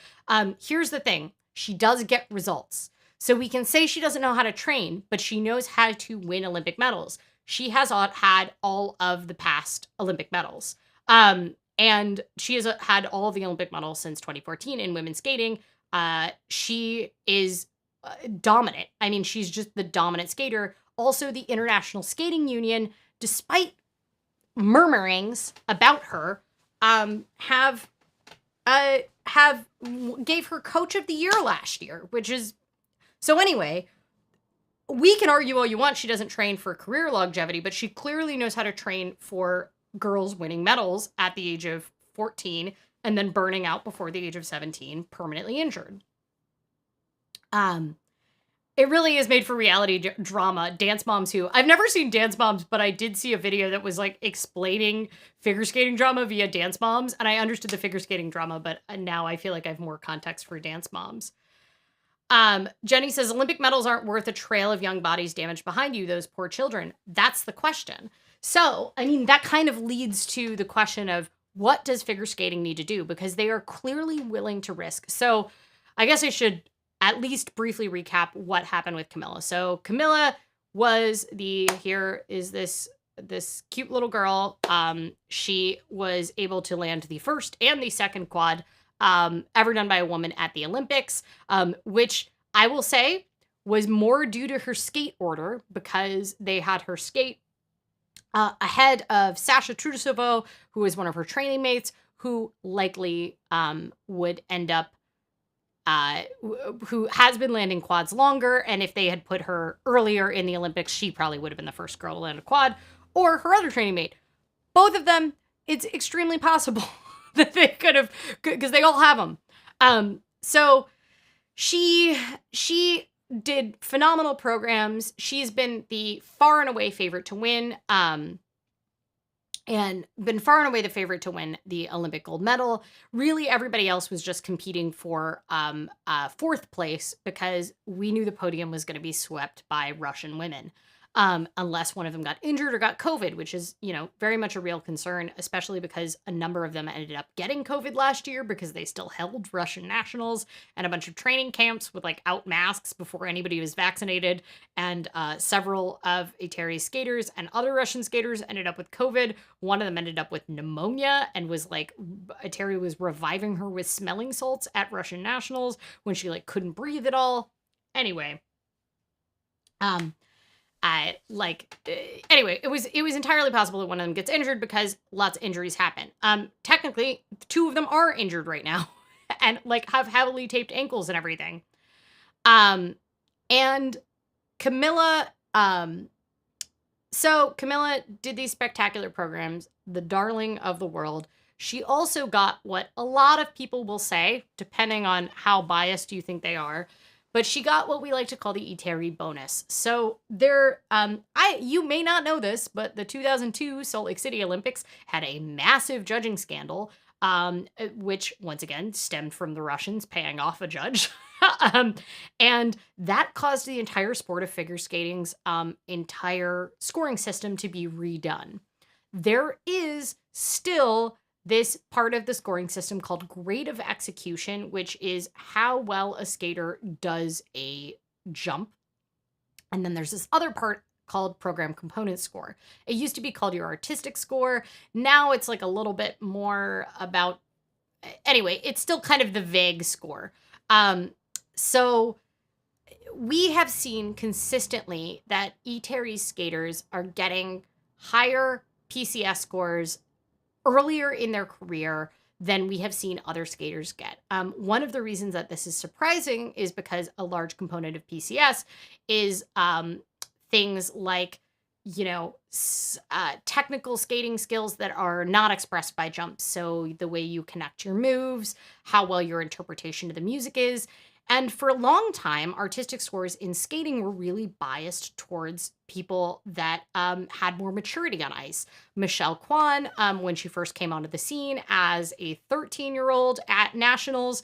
Here's the thing. She does get results. So we can say she doesn't know how to train, but she knows how to win Olympic medals. She has had all of the past Olympic medals. And she has had all of the Olympic medals since 2014 in women's skating. She is dominant. I mean, she's just the dominant skater. Also, the International Skating Union, despite murmurings about her, gave her Coach of the Year last year, which is... So anyway, we can argue all you want she doesn't train for career longevity, but she clearly knows how to train for girls winning medals at the age of 14 and then burning out before the age of 17, permanently injured. It really is made for reality drama. Dance Moms Who... I've never seen Dance Moms, but I did see a video that was like explaining figure skating drama via Dance Moms, and I understood the figure skating drama, but now I feel like I have more context for Dance Moms. Jenny says, Olympic medals aren't worth a trail of young bodies damaged behind you, those poor children. That's the question. So, I mean, that kind of leads to the question of what does figure skating need to do? Because they are clearly willing to risk. So I guess I should at least briefly recap what happened with Kamila. So Kamila was here is this cute little girl. She was able to land the first and the second quad ever done by a woman at the Olympics, which I will say was more due to her skate order because they had her skate ahead of Sasha Trusova, who is one of her training mates, who likely would end up, who has been landing quads longer, and if they had put her earlier in the Olympics, she probably would have been the first girl to land a quad, or her other training mate. Both of them, it's extremely possible that they could have, because they all have them. So she did phenomenal programs. She's been the far and away favorite to win, and been far and away the favorite to win the Olympic gold medal. Really, everybody else was just competing for fourth place because we knew the podium was going to be swept by Russian women. Unless one of them got injured or got COVID, which is, very much a real concern, especially because a number of them ended up getting COVID last year because they still held Russian nationals and a bunch of training camps with out masks before anybody was vaccinated. And several of Eteri's skaters and other Russian skaters ended up with COVID. One of them ended up with pneumonia and was Eteri was reviving her with smelling salts at Russian nationals when she couldn't breathe at all. Anyway, anyway, it was entirely possible that one of them gets injured because lots of injuries happen. Technically, two of them are injured right now and have heavily taped ankles and everything. And Kamila, so Kamila did these spectacular programs, the darling of the world. She also got what a lot of people will say, depending on how biased you think they are, but she got what we like to call the Eteri bonus. So you may not know this, but the 2002 Salt Lake City Olympics had a massive judging scandal, which once again stemmed from the Russians paying off a judge. And that caused the entire sport of figure skating's entire scoring system to be redone. There is still this part of the scoring system called grade of execution, which is how well a skater does a jump. And then there's this other part called program component score. It used to be called your artistic score. Now it's a little bit more about, anyway, it's still kind of the vague score. So we have seen consistently that Eteri's skaters are getting higher PCS scores earlier in their career than we have seen other skaters get. One of the reasons that this is surprising is because a large component of PCS is things like, technical skating skills that are not expressed by jumps. So the way you connect your moves, how well your interpretation of the music is. And for a long time, artistic scores in skating were really biased towards people that had more maturity on ice. Michelle Kwan, when she first came onto the scene as a 13-year-old at nationals,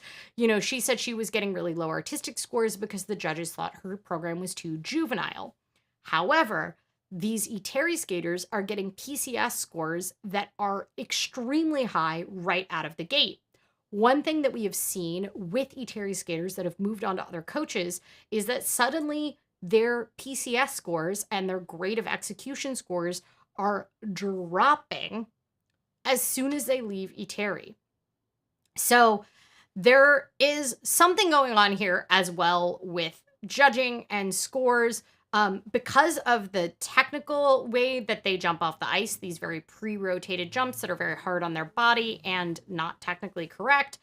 she said she was getting really low artistic scores because the judges thought her program was too juvenile. However, these Eteri skaters are getting PCS scores that are extremely high right out of the gate. One thing that we have seen with Eteri skaters that have moved on to other coaches is that suddenly their PCS scores and their grade of execution scores are dropping as soon as they leave Eteri. So there is something going on here as well with judging and scores. Because of the technical way that they jump off the ice, these very pre-rotated jumps that are very hard on their body and not technically correct,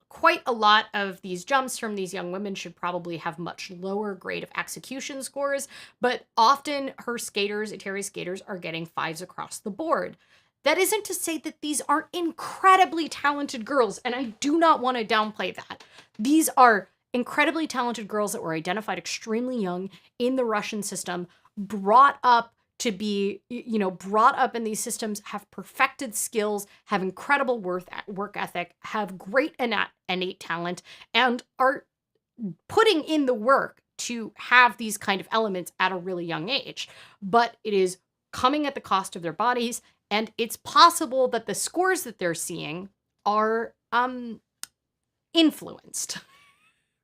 quite a lot of these jumps from these young women should probably have much lower grade of execution scores, but often her skaters, Eteri skaters, are getting 5s across the board. That isn't to say that these aren't incredibly talented girls, and I do not want to downplay that. These are incredibly talented girls that were identified extremely young in the Russian system, brought up to be, brought up in these systems, have perfected skills, have incredible work ethic, have great innate talent, and are putting in the work to have these kind of elements at a really young age. But it is coming at the cost of their bodies, and it's possible that the scores that they're seeing are influenced.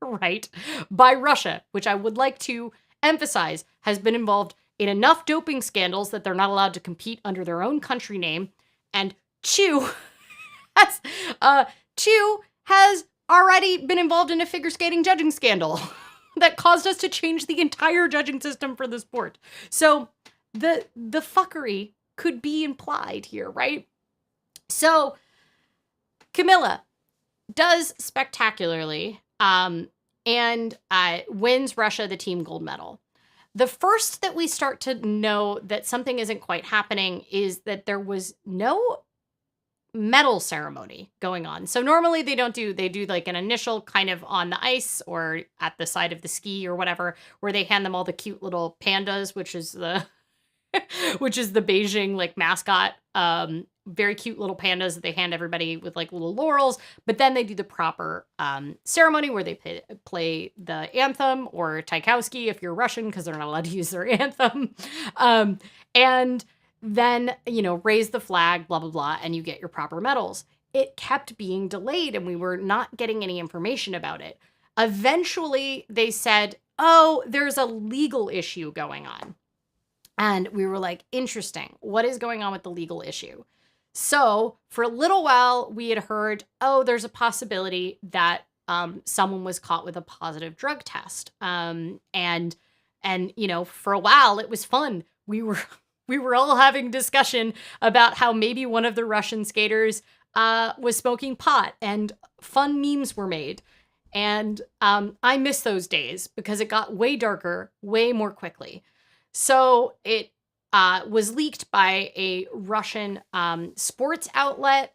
Right, by Russia, which I would like to emphasize has been involved in enough doping scandals that they're not allowed to compete under their own country name, and two has already been involved in a figure skating judging scandal that caused us to change the entire judging system for the sport. So the fuckery could be implied here, right? So Kamila does spectacularly and wins Russia the team gold medal. The first that we start to know that something isn't quite happening is that there was no medal ceremony going on. So normally they do like an initial kind of on the ice or at the side of the ski or whatever, where they hand them all the cute little pandas, which is the Beijing like mascot. Very cute little pandas that they hand everybody with like little laurels. But then they do the proper ceremony where they play the anthem, or Tchaikovsky if you're Russian, because they're not allowed to use their anthem. And then, raise the flag, blah, blah, blah, and you get your proper medals. It kept being delayed and we were not getting any information about it. Eventually they said, oh, there's a legal issue going on. And we were like, interesting. What is going on with the legal issue? So for a little while, we had heard, oh, there's a possibility that someone was caught with a positive drug test. And for a while, it was fun. We were all having discussion about how maybe one of the Russian skaters was smoking pot, and fun memes were made. And I miss those days because it got way darker, way more quickly. So it was leaked by a Russian sports outlet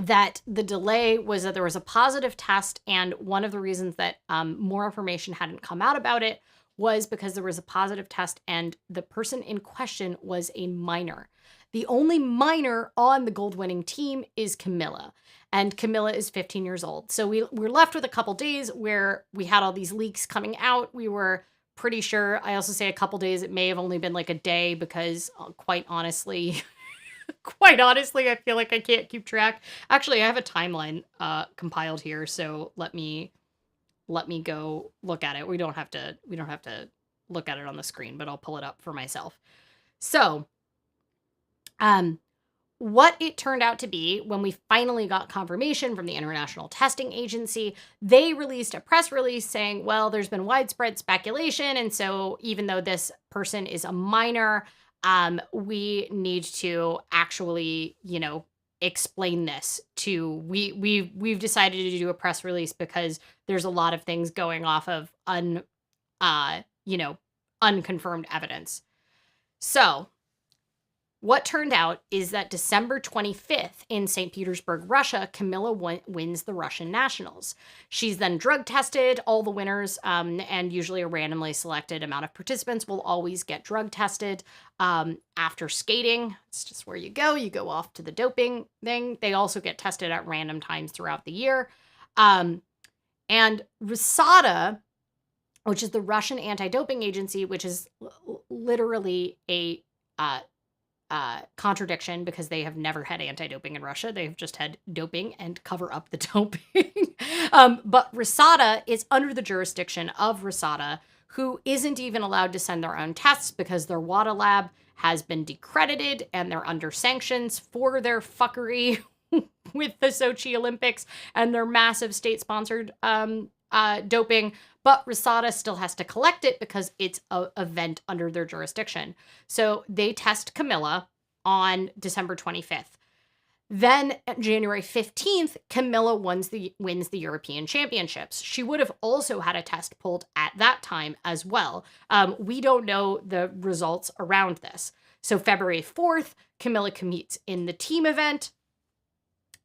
that the delay was that there was a positive test, and one of the reasons that more information hadn't come out about it was because there was a positive test and the person in question was a minor. The only minor on the gold-winning team is Kamila, and Kamila is 15 years old. So we're left with a couple days where we had all these leaks coming out. We were pretty sure, I also say a couple days, it may have only been like a day because quite honestly, I feel like I can't keep track. Actually, I have a timeline compiled here, so let me go look at it. We don't have to look at it on the screen, but I'll pull it up for myself. So, what it turned out to be, when we finally got confirmation from the International Testing Agency, they released a press release saying, well, there's been widespread speculation, and so even though this person is a minor, we need to actually, explain this to, we've decided to do a press release because there's a lot of things going off of unconfirmed evidence. So what turned out is that December 25th in St. Petersburg, Russia, Kamila wins the Russian nationals. She's then drug tested. All the winners, and usually a randomly selected amount of participants, will always get drug tested after skating. It's just where you go off to the doping thing. They also get tested at random times throughout the year. And RUSADA, which is the Russian anti-doping agency, which is literally a contradiction because they have never had anti-doping in Russia. They've just had doping and cover up the doping. But RUSADA is under the jurisdiction of RUSADA, who isn't even allowed to send their own tests because their WADA lab has been decredited and they're under sanctions for their fuckery with the Sochi Olympics and their massive state-sponsored doping. But RUSADA still has to collect it because it's an event under their jurisdiction. So they test Kamila on December 25th. Then January 15th, Kamila wins the European Championships. She would have also had a test pulled at that time as well. We don't know the results around this. So February 4th, Kamila competes in the team event.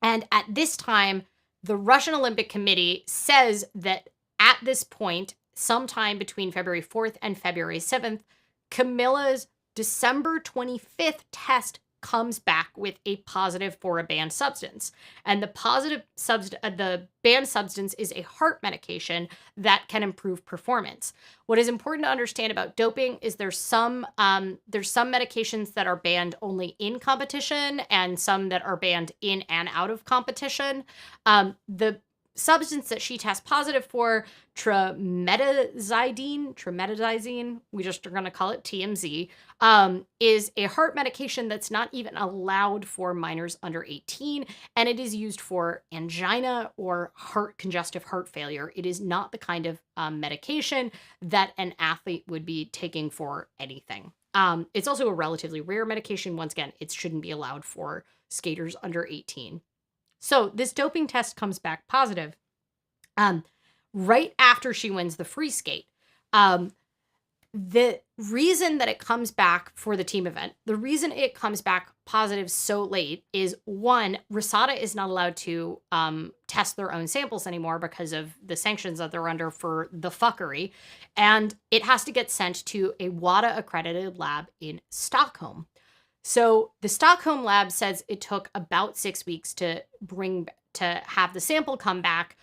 And at this time, the Russian Olympic Committee says that at this point, sometime between February 4th and February 7th, Kamila's December 25th test comes back with a positive for a banned substance. And the banned substance is a heart medication that can improve performance. What is important to understand about doping is there's some medications that are banned only in competition and some that are banned in and out of competition. The substance that she tests positive for, trimethazidine, we just are going to call it TMZ, is a heart medication that's not even allowed for minors under 18, and it is used for angina or congestive heart failure. It is not the kind of medication that an athlete would be taking for anything. It's also a relatively rare medication. Once again, it shouldn't be allowed for skaters under 18. So this doping test comes back positive right after she wins the free skate. The reason that it comes back for the team event, the reason it comes back positive so late is, one, Rosada is not allowed to test their own samples anymore because of the sanctions that they're under for the fuckery. And it has to get sent to a WADA accredited lab in Stockholm. So the Stockholm lab says it took about 6 weeks to have the sample come back,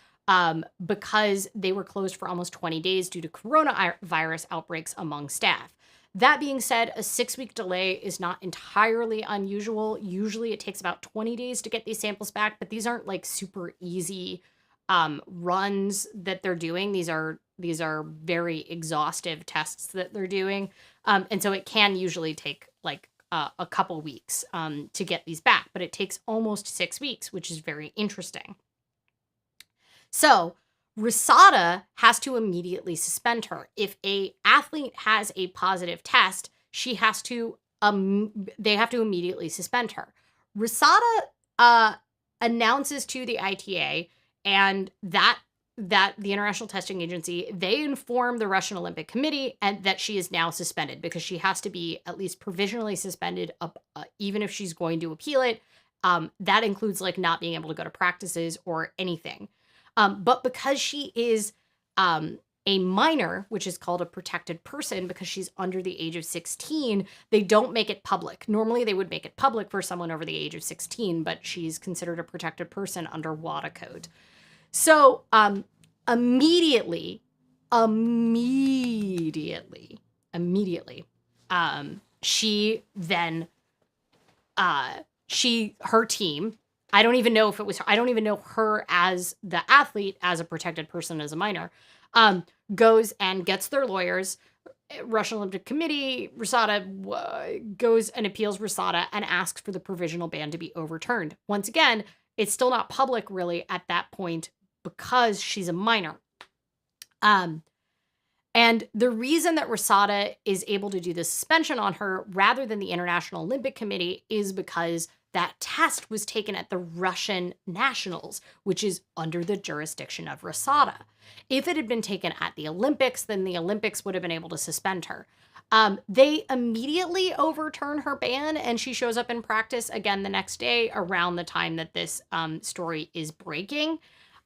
because they were closed for almost 20 days due to coronavirus outbreaks among staff. That being said, a 6-week delay is not entirely unusual. Usually it takes about 20 days to get these samples back, but these aren't like super easy runs that they're doing. These are very exhaustive tests that they're doing. And so it can usually take like a couple weeks to get these back, but it takes almost 6 weeks, which is very interesting. So Rosada has to immediately suspend her. If a athlete has a positive test, they have to immediately suspend her. Rosada announces to the ITA and that the International Testing Agency, they inform the Russian Olympic Committee and that she is now suspended because she has to be at least provisionally suspended, even if she's going to appeal it. That includes like not being able to go to practices or anything. But because she is a minor, which is called a protected person because she's under the age of 16, they don't make it public. Normally they would make it public for someone over the age of 16, but she's considered a protected person under WADA code. So immediately, she then, her team, I don't even know if it was her. I don't even know her as the athlete, as a protected person, as a minor, goes and gets their lawyers. Russian Olympic Committee, Rosada goes and appeals Rosada and asks for the provisional ban to be overturned. Once again, it's still not public really at that point because she's a minor. And the reason that Rosada is able to do the suspension on her rather than the International Olympic Committee is because that test was taken at the Russian nationals, which is under the jurisdiction of Rosada. If it had been taken at the Olympics, then the Olympics would have been able to suspend her. They immediately overturn her ban, and she shows up in practice again the next day around the time that this story is breaking.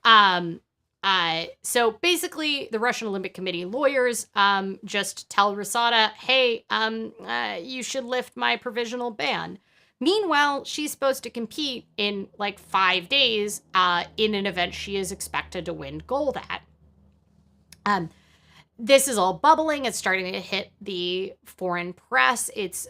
So basically, the Russian Olympic Committee lawyers just tell Rosada, hey, you should lift my provisional ban. Meanwhile, she's supposed to compete in like 5 days in an event she is expected to win gold at. This is all bubbling. It's starting to hit the foreign press. It's,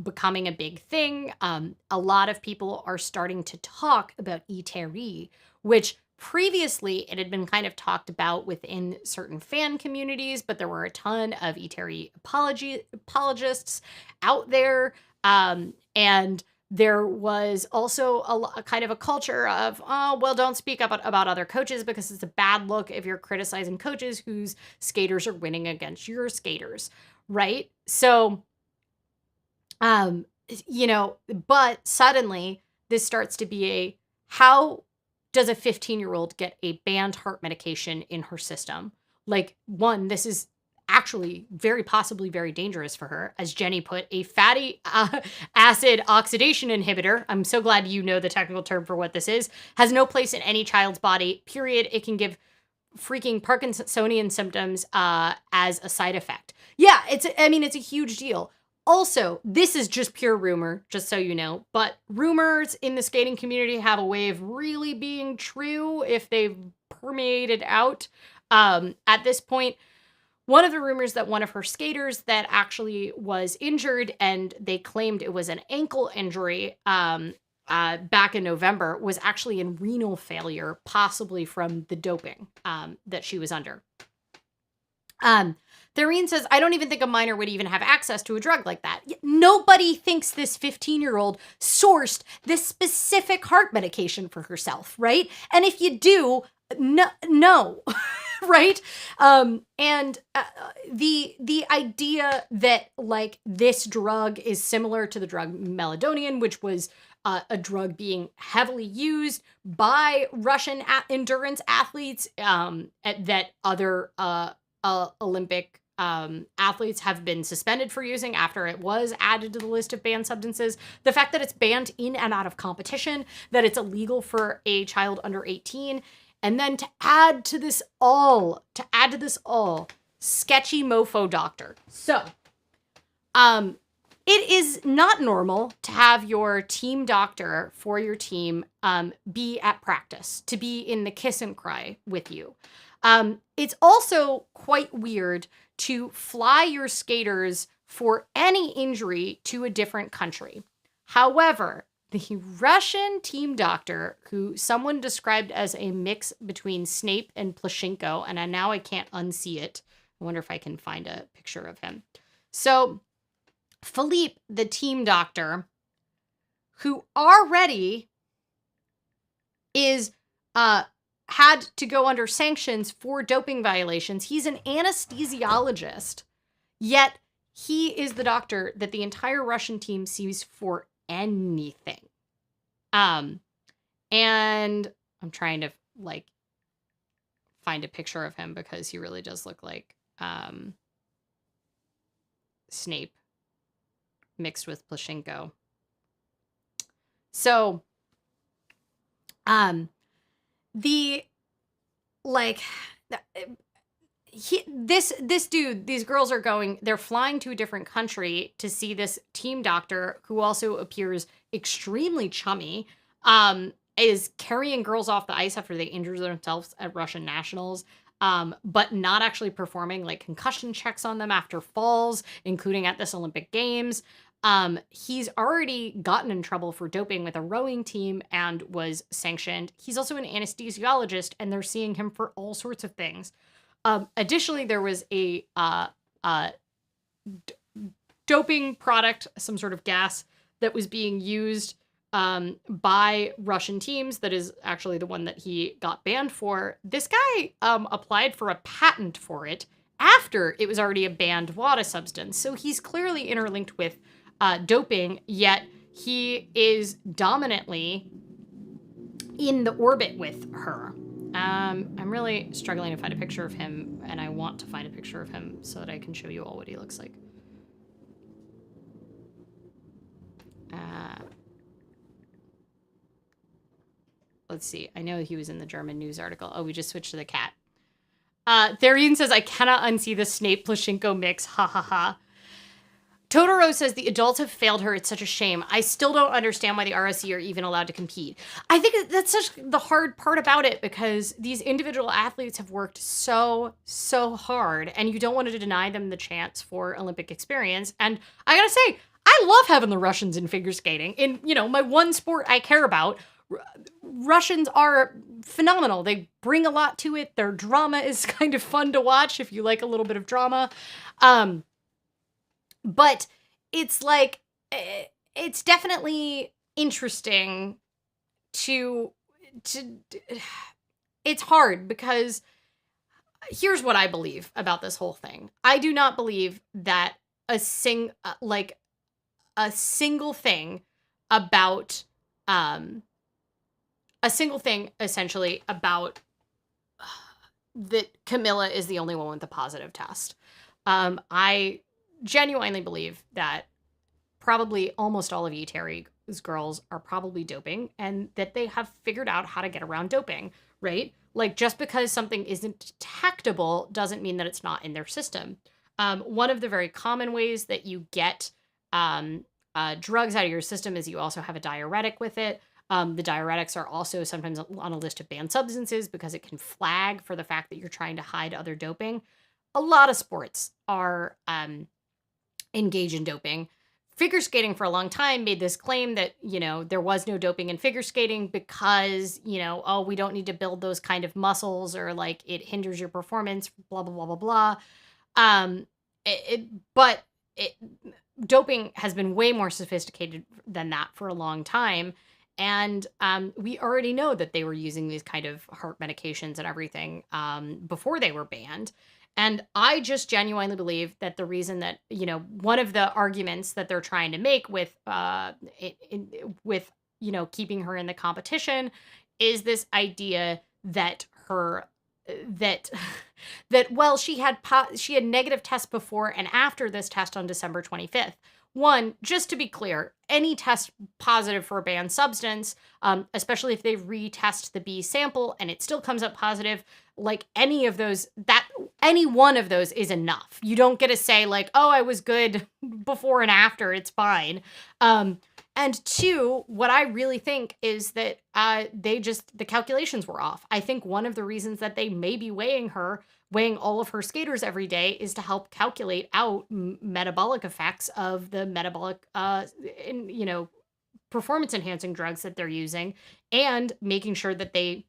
becoming a big thing. A lot of people are starting to talk about Eteri, which previously it had been kind of talked about within certain fan communities, but there were a ton of Eteri apologists out there. And there was also a kind of a culture of, don't speak up about other coaches because it's a bad look if you're criticizing coaches whose skaters are winning against your skaters, right? So, but suddenly this starts to be how does a 15-year-old get a banned heart medication in her system? Like, one, this is actually very possibly very dangerous for her. As Jenny put, a fatty acid oxidation inhibitor, I'm so glad you know the technical term for what this is, has no place in any child's body, period. It can give freaking Parkinsonian symptoms as a side effect. Yeah, it's a huge deal. Also, this is just pure rumor, just so you know, but rumors in the skating community have a way of really being true if they've permeated out. At this point, one of the rumors that one of her skaters that actually was injured, and they claimed it was an ankle injury back in November, was actually in renal failure, possibly from the doping that she was under. Thurene says, I don't even think a minor would even have access to a drug like that. Nobody thinks this 15-year-old sourced this specific heart medication for herself, right? And if you do, no. right? And the idea that like this drug is similar to the drug meldonium, which was a drug being heavily used by Russian endurance athletes, that other Olympic athletes have been suspended for using after it was added to the list of banned substances. The fact that it's banned in and out of competition, that it's illegal for a child under 18, and then to add to this all, sketchy mofo doctor. So, it is not normal to have your team doctor for your team be at practice, to be in the kiss and cry with you. It's also quite weird to fly your skaters for any injury to a different country. However, the Russian team doctor, who someone described as a mix between Snape and Plushenko, and now I can't unsee it. I wonder if I can find a picture of him. So, Philippe, the team doctor, who already is had to go under sanctions for doping violations. He's an anesthesiologist, yet he is the doctor that the entire Russian team sees for anything. And I'm trying to like find a picture of him because he really does look like Snape mixed with Plushenko. So, this dude, these girls are going, they're flying to a different country to see this team doctor who also appears extremely chummy, is carrying girls off the ice after they injure themselves at Russian nationals, but not actually performing like concussion checks on them after falls, including at this Olympic Games. He's already gotten in trouble for doping with a rowing team and was sanctioned. He's also an anesthesiologist, and they're seeing him for all sorts of things. Additionally, there was a doping product, some sort of gas that was being used by Russian teams. That is actually the one that he got banned for. This guy applied for a patent for it after it was already a banned WADA substance. So he's clearly interlinked with doping, yet he is dominantly in the orbit with her. I'm really struggling to find a picture of him, and I want to find a picture of him so that I can show you all what he looks like. Let's see. I know he was in the German news article. Oh, we just switched to the cat. Therian says, I cannot unsee the Snape Plushenko mix. Ha ha ha. Totoro says the adults have failed her. It's such a shame. I still don't understand why the RSC are even allowed to compete. I think that's such the hard part about it, because these individual athletes have worked so hard, and you don't want to deny them the chance for Olympic experience. And I gotta say, I love having the Russians in figure skating. In, my one sport I care about, Russians are phenomenal. They bring a lot to it. Their drama is kind of fun to watch if you like a little bit of drama. But it's like, it's definitely interesting to it's hard, because here's what I believe about this whole thing. I do not believe that a single thing about, essentially about that Kamila is the only one with the positive test. I genuinely believe that probably almost all of Eteri's girls are probably doping, and that they have figured out how to get around doping, right? Like, just because something isn't detectable doesn't mean that it's not in their system. One of the very common ways that you get drugs out of your system is you also have a diuretic with it. The diuretics are also sometimes on a list of banned substances because it can flag for the fact that you're trying to hide other doping. A lot of sports are engage in doping. Figure skating for a long time made this claim that, there was no doping in figure skating because, oh, we don't need to build those kind of muscles, or like it hinders your performance, blah, blah, blah, blah, blah. Doping has been way more sophisticated than that for a long time. And we already know that they were using these kind of heart medications and everything before they were banned. And I just genuinely believe that the reason that, one of the arguments that they're trying to make with, keeping her in the competition is this idea that that well, she had negative tests before and after this test on December 25th. One, just to be clear, any test positive for a banned substance, especially if they retest the B sample and it still comes up positive, like any one of those is enough. You don't get to say like, oh, I was good before and after, it's fine. And two, what I really think is that the calculations were off. I think one of the reasons that they may be weighing all of her skaters every day is to help calculate out metabolic effects of the metabolic, performance enhancing drugs that they're using, and making sure that they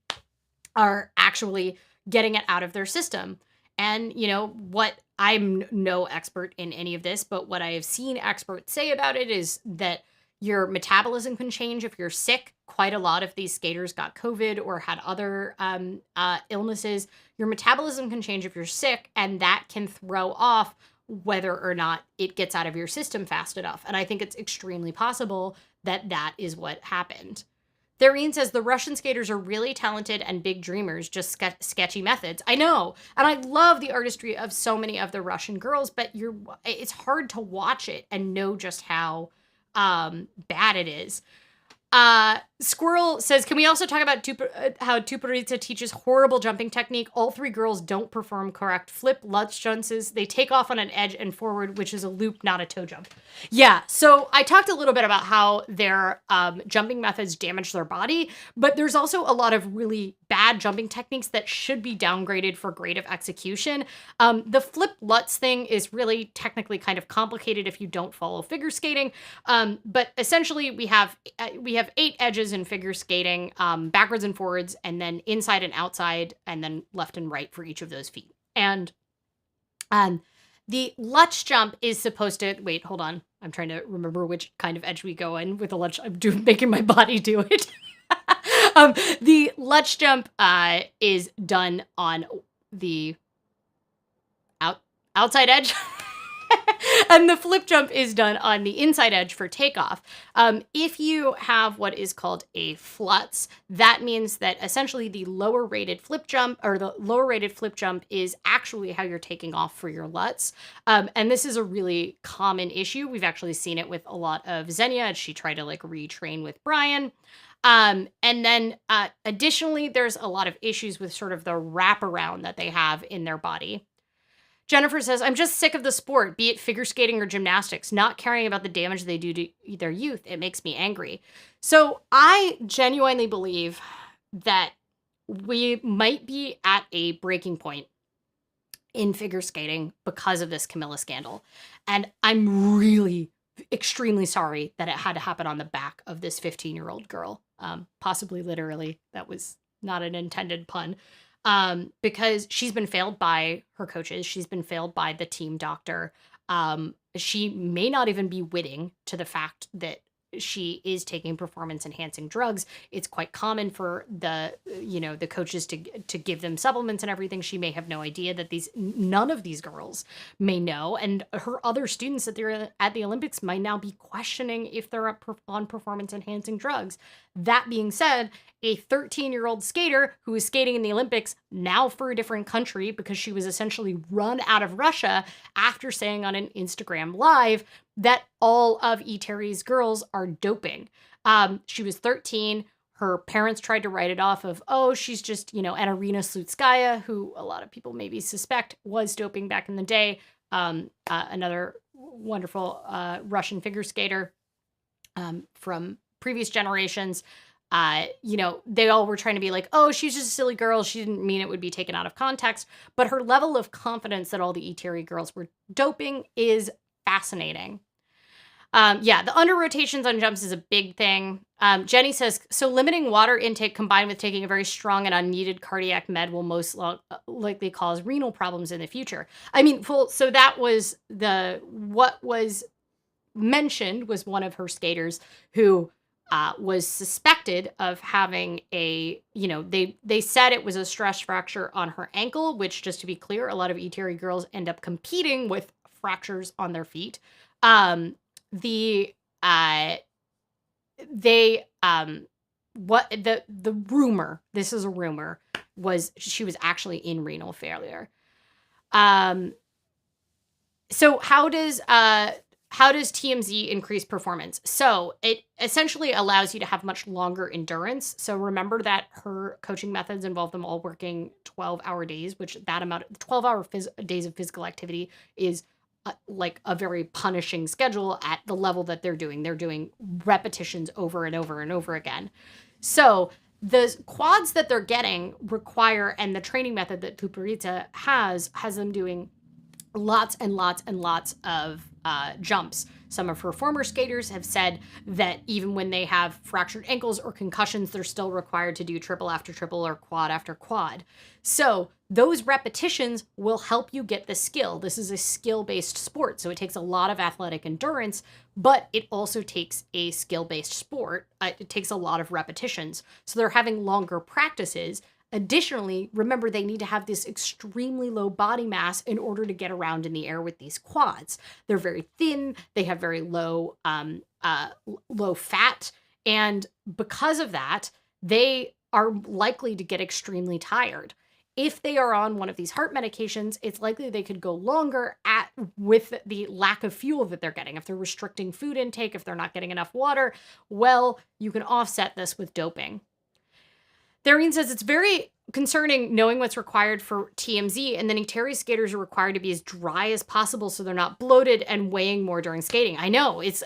are actually getting it out of their system. And, what I'm no expert in any of this, but what I have seen experts say about it is that your metabolism can change if you're sick. Quite a lot of these skaters got COVID or had other illnesses. Your metabolism can change if you're sick, and that can throw off whether or not it gets out of your system fast enough. And I think it's extremely possible that that is what happened. Thereeen says, the Russian skaters are really talented and big dreamers, just sketchy methods. I know. And I love the artistry of so many of the Russian girls, but it's hard to watch it and know just how bad it is. Squirrel says, can we also talk about how Tutberidze teaches horrible jumping technique? All three girls don't perform correct flip lutz jumps. They take off on an edge and forward, which is a loop, not a toe jump. Yeah, so I talked a little bit about how their jumping methods damage their body, but there's also a lot of really bad jumping techniques that should be downgraded for grade of execution. The flip lutz thing is really technically kind of complicated if you don't follow figure skating, but essentially we have 8 edges in figure skating, backwards and forwards, and then inside and outside, and then left and right for each of those feet. And the lutz jump is supposed to, wait, hold on. I'm trying to remember which kind of edge we go in with the lutz. I'm making my body do it. The lutz jump is done on the outside edge. And the flip jump is done on the inside edge for takeoff. If you have what is called a flutz, that means that essentially the lower rated flip jump is actually how you're taking off for your lutz. And this is a really common issue. We've actually seen it with a lot of Zenyas. She tried to retrain with Brian. And then additionally, there's a lot of issues with sort of the wraparound that they have in their body. Jennifer says, I'm just sick of the sport, be it figure skating or gymnastics, not caring about the damage they do to their youth. It makes me angry. So I genuinely believe that we might be at a breaking point in figure skating because of this Kamila scandal. And I'm really extremely sorry that it had to happen on the back of this 15-year-old girl. Possibly literally. That was not an intended pun. Because she's been failed by her coaches. She's been failed by the team doctor. She may not even be witting to the fact that she is taking performance enhancing drugs. It's quite common for the coaches to give them supplements and everything. She may have no idea that none of these girls may know. And her other students that they're at the Olympics might now be questioning if they're on performance enhancing drugs. That being said, a 13-year-old skater who is skating in the Olympics now for a different country because she was essentially run out of Russia after saying on an Instagram live that all of Eteri's girls are doping. She was 13. Her parents tried to write it off of, oh, she's just, Arina Slutskaya, who a lot of people maybe suspect was doping back in the day. Another wonderful Russian figure skater from previous generations. They all were trying to be like, oh, she's just a silly girl. She didn't mean it would be taken out of context. But her level of confidence that all the Eteri girls were doping is fascinating. The under rotations on jumps is a big thing. Jenny says, so limiting water intake combined with taking a very strong and unneeded cardiac med will most likely cause renal problems in the future. I mean, so that was what was mentioned was one of her skaters who was suspected of having they said it was a stress fracture on her ankle, which, just to be clear, a lot of Eteri girls end up competing with fractures on their feet. The rumor, this is a rumor, was she was actually in renal failure. So how does TMZ increase performance? So it essentially allows you to have much longer endurance. So remember that her coaching methods involve them all working 12-hour days, which that amount of 12-hour days of physical activity is like a very punishing schedule at the level that they're doing. They're doing repetitions over and over and over again. So the quads that they're getting require, and the training method that Tutberidze has them doing lots and lots and lots of jumps. Some of her former skaters have said that even when they have fractured ankles or concussions, they're still required to do triple after triple or quad after quad. So those repetitions will help you get the skill. This is a skill-based sport, so it takes a lot of athletic endurance, but it also takes a skill-based sport. It takes a lot of repetitions. So they're having longer practices. Additionally, remember, they need to have this extremely low body mass in order to get around in the air with these quads. They're very thin. They have very low fat. And because of that, they are likely to get extremely tired. If they are on one of these heart medications, it's likely they could go longer with the lack of fuel that they're getting. If they're restricting food intake, if they're not getting enough water, well, you can offset this with doping. Darine says it's very concerning knowing what's required for TMZ, and then Eteri skaters are required to be as dry as possible so they're not bloated and weighing more during skating. I know, it's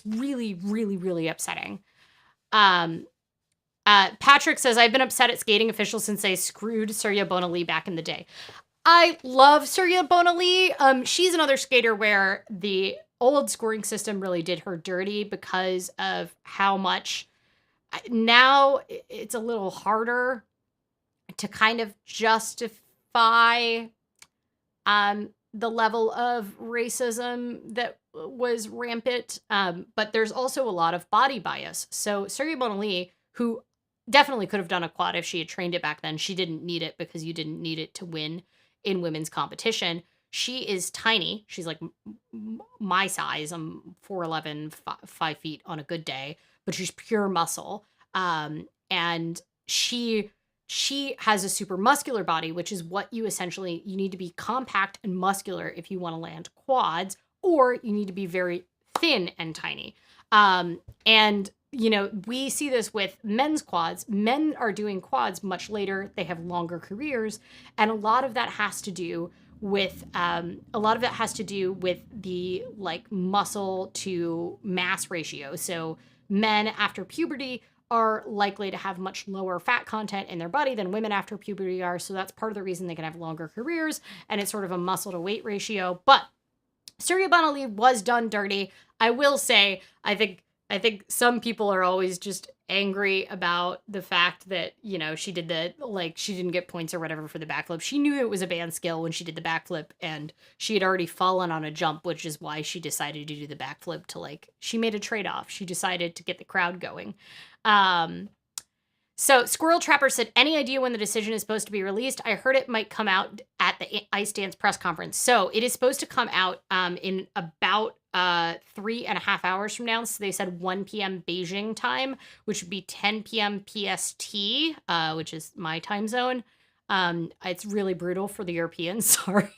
really, really, really upsetting. Patrick says, I've been upset at skating officials since they screwed Surya Bonali back in the day. I love Surya Bonali. She's another skater where the old scoring system really did her dirty because of how much. Now it's a little harder to kind of justify the level of racism that was rampant, but there's also a lot of body bias. So Surya Bonali, who definitely could have done a quad if she had trained it back then, she didn't need it because you didn't need it to win in women's competition. She is tiny. She's like my size. I'm 4'11", 5 feet on a good day, but she's pure muscle. And she has a super muscular body, which is what you need to be compact and muscular if you want to land quads, or you need to be very thin and tiny. And we see this with men's quads. Men are doing quads much later. They have longer careers. And a lot of that has to do with the like muscle to mass ratio. So men after puberty are likely to have much lower fat content in their body than women after puberty are. So that's part of the reason they can have longer careers. And it's sort of a muscle to weight ratio. But Surya Bonali was done dirty. I will say, I think some people are always just angry about the fact that, she didn't get points or whatever for the backflip. She knew it was a banned skill when she did the backflip, and she had already fallen on a jump, which is why she decided to do the backflip she made a trade-off. She decided to get the crowd going. So Squirrel Trapper said, any idea when the decision is supposed to be released? I heard it might come out at the Ice Dance press conference. So it is supposed to come out in about 3.5 hours from now. So they said 1 p.m. Beijing time, which would be 10 p.m. PST, which is my time zone. It's really brutal for the Europeans. Sorry.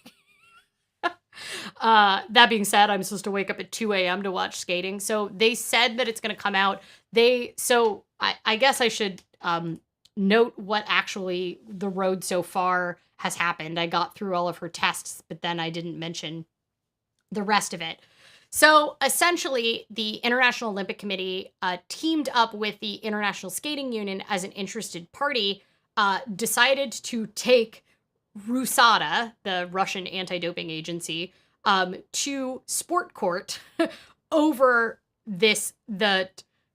That being said, I'm supposed to wake up at 2 a.m. to watch skating. So they said that it's going to come out. I guess I should note what actually the road so far has happened. I got through all of her tests, but then I didn't mention the rest of it. So essentially, the International Olympic Committee teamed up with the International Skating Union as an interested party, decided to take RUSADA, the Russian anti-doping agency, to sport court over the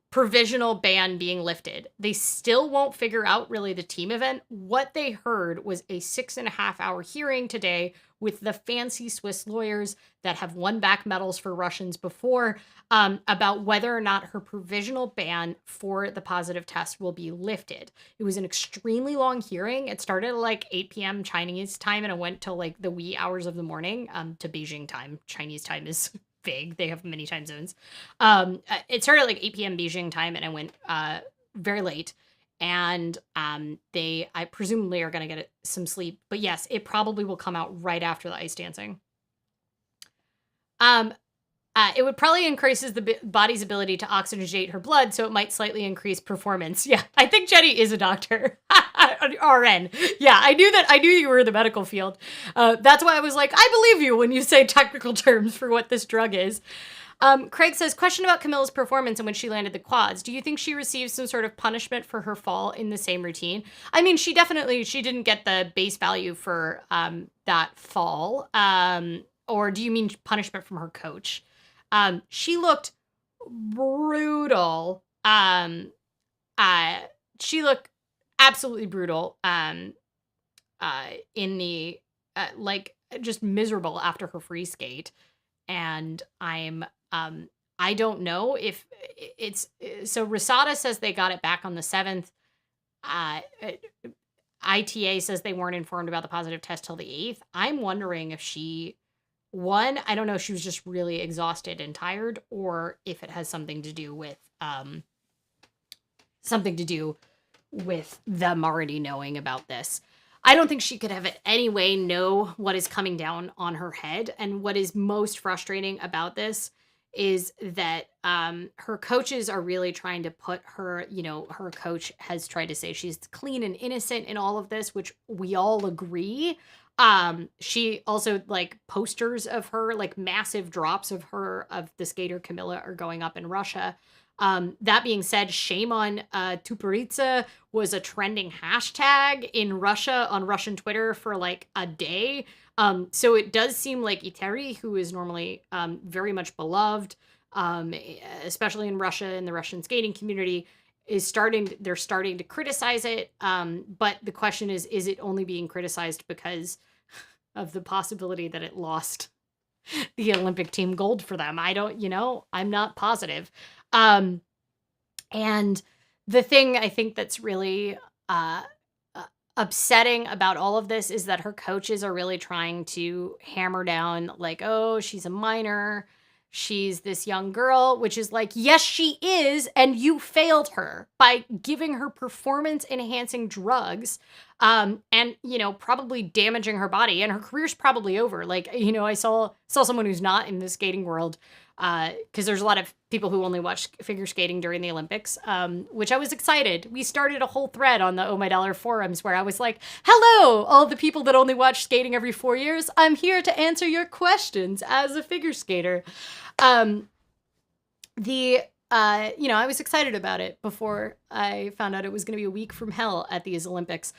provisional ban being lifted. They still won't figure out really the team event. What they heard was a 6.5-hour hearing today with the fancy Swiss lawyers that have won back medals for Russians before, about whether or not her provisional ban for the positive test will be lifted. It was an extremely long hearing. It started at like 8 p.m. Chinese time and it went till like the wee hours of the morning, to Beijing time. Chinese time is big. They have many time zones. It started at like 8 p.m. Beijing time and it went very late. And I presumably are going to get some sleep. But yes, it probably will come out right after the ice dancing. It would probably increases the body's ability to oxygenate her blood, so it might slightly increase performance. Yeah, I think Jenny is a doctor. RN. Yeah, I knew you were in the medical field. That's why I was like, I believe you when you say technical terms for what this drug is. Craig says, question about Camilla's performance and when she landed the quads. Do you think she received some sort of punishment for her fall in the same routine? I mean, she didn't get the base value for that fall. Or do you mean punishment from her coach? She looked brutal. She looked absolutely brutal. In the like just miserable after her free skate. And I don't know if it's, so Rosada says they got it back on the 7th. ITA says they weren't informed about the positive test till the 8th. I'm wondering if I don't know if she was just really exhausted and tired, or if it has something to do with them already knowing about this. I don't think she could have it anyway know what is coming down on her head. And what is most frustrating about this is that her coaches are really trying to put her, her coach has tried to say she's clean and innocent in all of this, which we all agree. She also, like, posters of her, like massive drops of the skater Kamila are going up in Russia. That being said, shame on Tutberidze was a trending hashtag in Russia on Russian Twitter for like a day. So it does seem like Eteri, who is normally very much beloved, especially in Russia, in the Russian skating community, they're starting to criticize it. But the question is it only being criticized because of the possibility that it lost the Olympic team gold for them? I'm not positive. And the thing I think that's really upsetting about all of this is that her coaches are really trying to hammer down, like, oh, she's a minor, she's this young girl, which is like, yes, she is, and you failed her by giving her performance-enhancing drugs, and, probably damaging her body, and her career's probably over. Like, I saw someone who's not in the skating world, because there's a lot of people who only watch figure skating during the Olympics, which I was excited. We started a whole thread on the Oh My Dollar forums where I was like, hello, all the people that only watch skating every 4 years. I'm here to answer your questions as a figure skater. I was excited about it before I found out it was going to be a week from hell at these Olympics.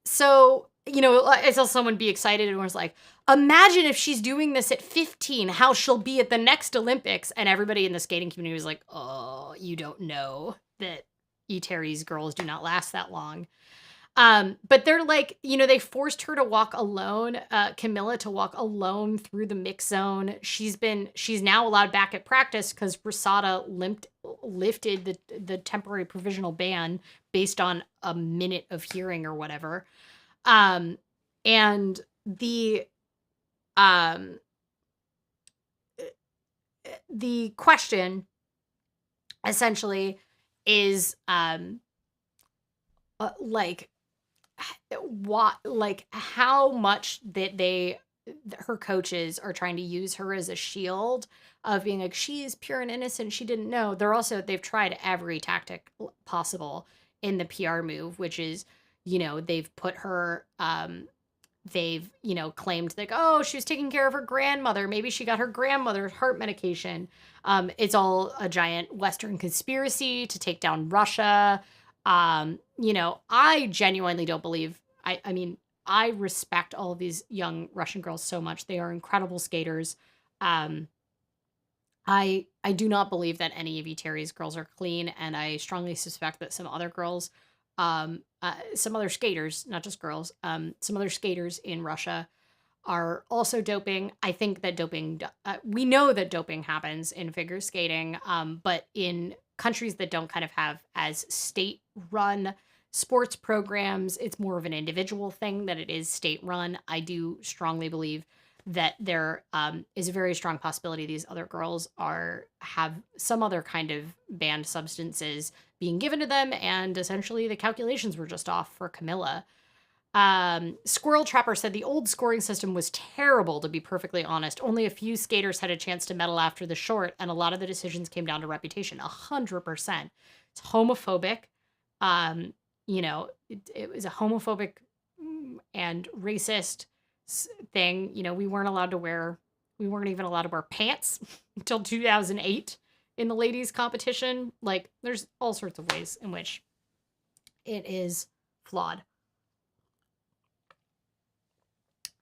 So, I saw someone be excited and was like, imagine if she's doing this at 15, how she'll be at the next Olympics. And everybody in the skating community was like, oh, you don't know that Eteri's girls do not last that long. But they're like, they forced her to walk alone, Kamila to walk alone through the mix zone. She's now allowed back at practice because Rosada lifted the temporary provisional ban based on a minute of hearing or whatever. And the question essentially is, how much that her coaches are trying to use her as a shield of being like, she's pure and innocent, she didn't know. They've tried every tactic possible in the PR move, which is, they've put her, they've, claimed like, oh, she was taking care of her grandmother. Maybe she got her grandmother's heart medication. It's all a giant Western conspiracy to take down Russia. I genuinely don't believe, I respect all of these young Russian girls so much. They are incredible skaters. I I do not believe that any of Eteri's girls are clean, and I strongly suspect that some other girls, some other skaters, not just girls, some other skaters in Russia are also doping. I think that we know that doping happens in figure skating, but in countries that don't kind of have as state-run sports programs, it's more of an individual thing than it is state-run. I do strongly believe that there is a very strong possibility these other girls have some other kind of banned substances being given to them, and essentially the calculations were just off for Kamila. Squirrel Trapper said the old scoring system was terrible, to be perfectly honest. Only a few skaters had a chance to medal after the short, and a lot of the decisions came down to reputation. 100%. It's homophobic. It was a homophobic and racist thing. We weren't even allowed to wear pants until 2008 in the ladies competition. Like, there's all sorts of ways in which it is flawed.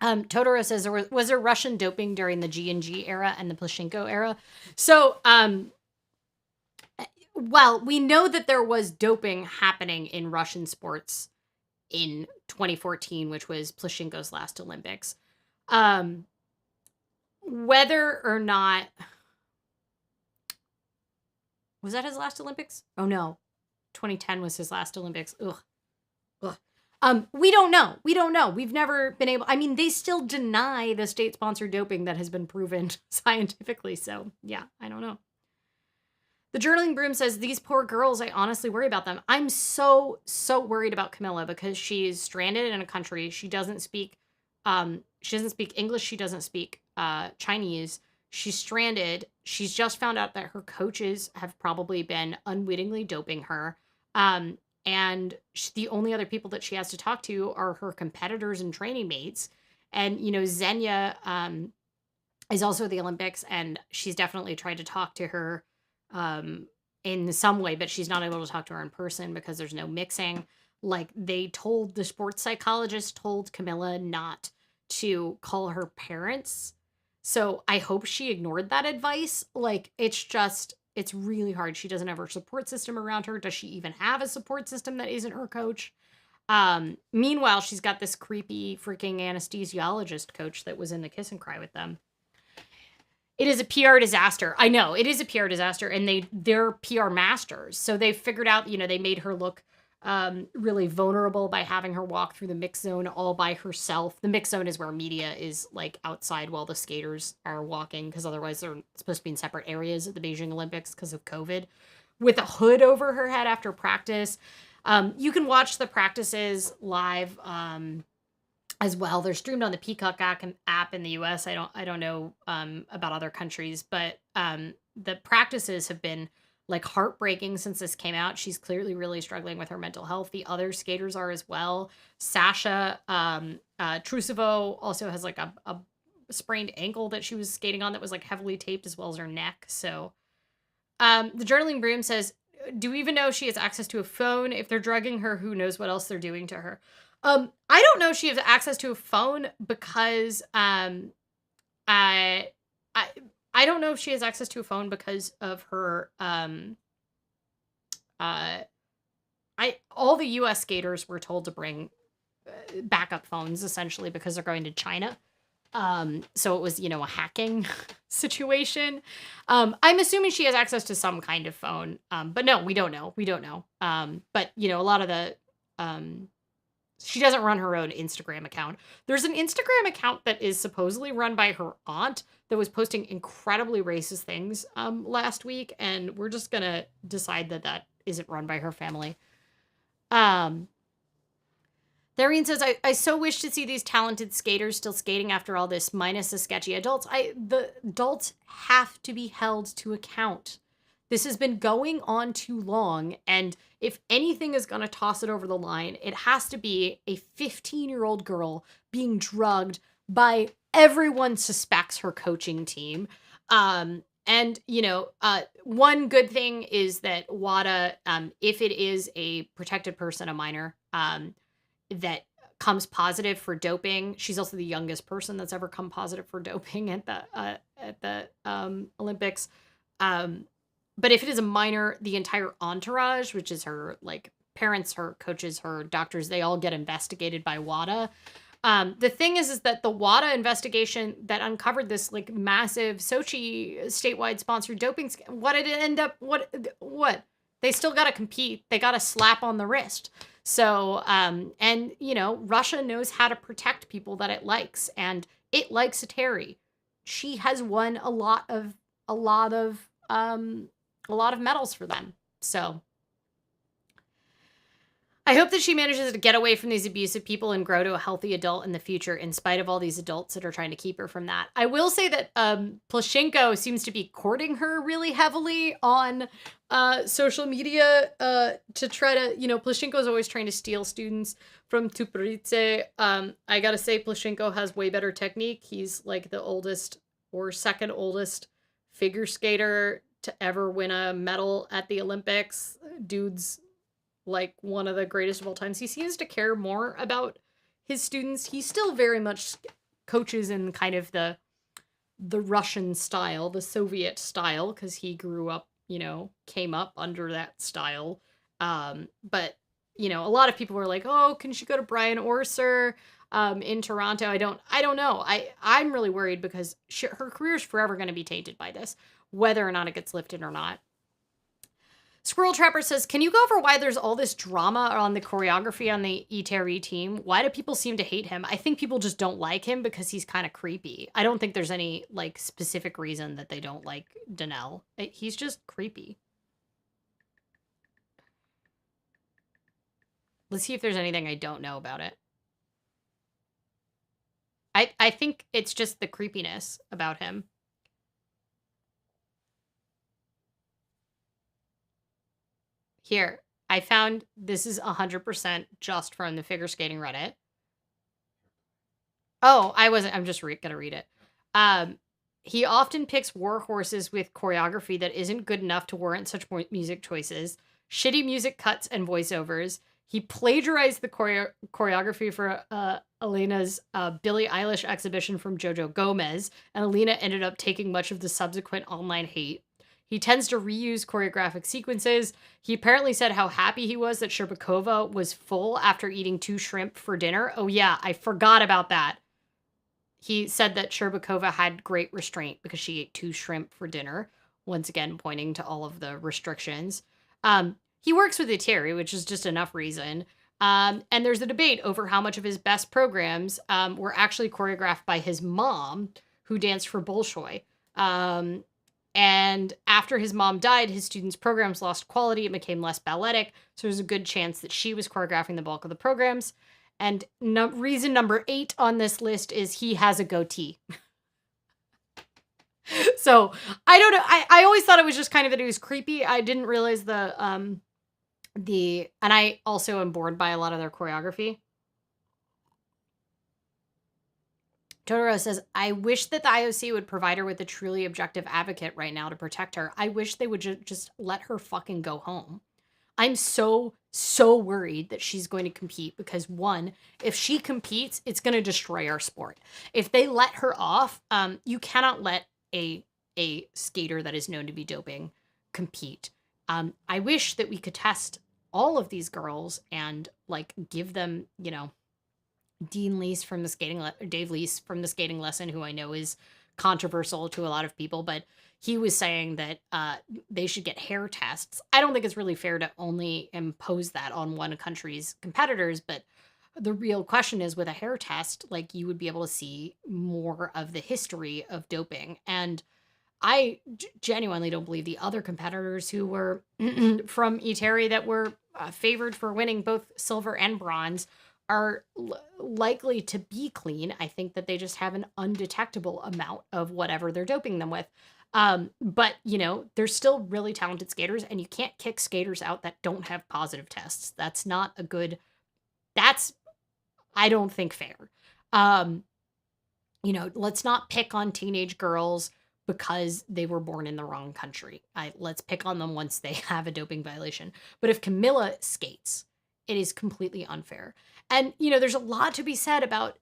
Totoro says was there Russian doping during the G&G era and the Plushenko era? So, well, we know that there was doping happening in Russian sports in 2014, which was Plushenko's last Olympics. Whether or not... Was that his last Olympics? Oh, no. 2010 was his last Olympics. Ugh. We don't know. We've never been able... I mean, they still deny the state-sponsored doping that has been proven scientifically. So, yeah, I don't know. The Journaling Broom says, these poor girls, I honestly worry about them. I'm so worried about Kamila because she's stranded in a country. She doesn't speak English. She doesn't speak Chinese. She's stranded. She's just found out that her coaches have probably been unwittingly doping her. And the only other people that she has to talk to are her competitors and training mates. And, Zenya is also at the Olympics, and she's definitely tried to talk to her in some way, but she's not able to talk to her in person because there's no mixing. Like, the sports psychologist told Kamila not to call her parents. So I hope she ignored that advice. Like, it's really hard. She doesn't have her support system around her. Does she even have a support system that isn't her coach? Meanwhile, she's got this creepy freaking anesthesiologist coach that was in the Kiss and Cry with them. It is a PR disaster. I know, it is a PR disaster, and they're PR masters. So they figured out, they made her look really vulnerable by having her walk through the mix zone all by herself. The mix zone is where media is like outside while the skaters are walking, because otherwise they're supposed to be in separate areas at the Beijing Olympics because of COVID, with a hood over her head after practice. You can watch the practices live as well. They're streamed on the Peacock app in the US. I don't know about other countries, but the practices have been like heartbreaking since this came out. She's clearly really struggling with her mental health. The other skaters are as well. Sasha Trusova also has like a sprained ankle that she was skating on that was like heavily taped, as well as her neck. So the Journaling Broom says, do we even know she has access to a phone? If they're drugging her, who knows what else they're doing to her? I don't know if she has access to a phone because I don't know if she has access to a phone because of her all the US skaters were told to bring backup phones essentially because they're going to China. So it was, a hacking situation. I'm assuming she has access to some kind of phone. But no, we don't know. But a lot of the she doesn't run her own Instagram account. There's an Instagram account that is supposedly run by her aunt that was posting incredibly racist things last week, and we're just gonna decide that isn't run by her family. Therine says, I so wish to see these talented skaters still skating after all this, minus the sketchy adults. The adults have to be held to account. This has been going on too long, and if anything is going to toss it over the line, it has to be a 15-year-old girl being drugged by everyone suspects her coaching team. One good thing is that WADA, if it is a protected person, a minor, that comes positive for doping, she's also the youngest person that's ever come positive for doping at the Olympics. But if it is a minor, the entire entourage, which is her like parents, her coaches, her doctors, they all get investigated by WADA. The thing is that the WADA investigation that uncovered this like massive Sochi statewide sponsored doping, what did it end up? What? They still got to compete. They got a slap on the wrist. So, and you know, Russia knows how to protect people that it likes, and it likes Eteri. She has won a lot of medals for them. So I hope that she manages to get away from these abusive people and grow to a healthy adult in the future, in spite of all these adults that are trying to keep her from that. I will say that Plushenko seems to be courting her really heavily on social media to try to, you know, Plushenko is always trying to steal students from Tutberidze. I gotta say, Plushenko has way better technique. He's like the oldest or second oldest figure skater to ever win a medal at the Olympics. Dude's like one of the greatest of all times. He seems to care more about his students. He still very much coaches in kind of the Russian style, the Soviet style, because he grew up, you know, came up under that style. But, you know, a lot of people were like, oh, can she go to Brian Orser in Toronto? I don't know. I'm really worried because her career is forever going to be tainted by this, whether or not it gets lifted or not. Squirrel Trapper says, can you go over why there's all this drama on the choreography on the Eteri team? Why do people seem to hate him? I think people just don't like him because he's kind of creepy. I don't think there's any, like, specific reason that they don't like Danelle. He's just creepy. Let's see if there's anything I don't know about it. I think it's just the creepiness about him. Here, I found this is 100% just from the figure skating Reddit. Oh, I'm just gonna read it. He often picks war horses with choreography that isn't good enough to warrant such music choices, shitty music cuts and voiceovers. He plagiarized the choreography for Alena's Billie Eilish exhibition from Jojo Gomez, and Alena ended up taking much of the subsequent online hate. He tends to reuse choreographic sequences. He apparently said how happy he was that Sherbakova was full after eating 2 shrimp for dinner. Oh yeah, I forgot about that. He said that Sherbakova had great restraint because she ate 2 shrimp for dinner. Once again, pointing to all of the restrictions. He works with Eteri, which is just enough reason. And there's a debate over how much of his best programs were actually choreographed by his mom, who danced for Bolshoi. And after his mom died, his students' programs lost quality and became less balletic. So there's a good chance that she was choreographing the bulk of the programs. And reason number 8 on this list is he has a goatee. So I don't know. I always thought it was just kind of that he was creepy. I didn't realize and I also am bored by a lot of their choreography. Totoro says, I wish that the IOC would provide her with a truly objective advocate right now to protect her. I wish they would just let her fucking go home. I'm so worried that she's going to compete because, one, if she competes, it's going to destroy our sport. If they let her off, you cannot let a skater that is known to be doping compete. I wish that we could test all of these girls and, like, give them, you know, Dave Lease from the skating lesson, who I know is controversial to a lot of people, but he was saying that they should get hair tests. I don't think it's really fair to only impose that on one country's competitors, but the real question is, with a hair test, like, you would be able to see more of the history of doping. And I genuinely don't believe the other competitors who were from Eteri that were favored for winning both silver and bronze are likely to be clean. I think that they just have an undetectable amount of whatever they're doping them with. But, you know, they're still really talented skaters, and you can't kick skaters out that don't have positive tests. That's not a good, I don't think, fair. You know, let's not pick on teenage girls because they were born in the wrong country. Let's pick on them once they have a doping violation. But if Kamila skates, it is completely unfair. And, you know, there's a lot to be said about,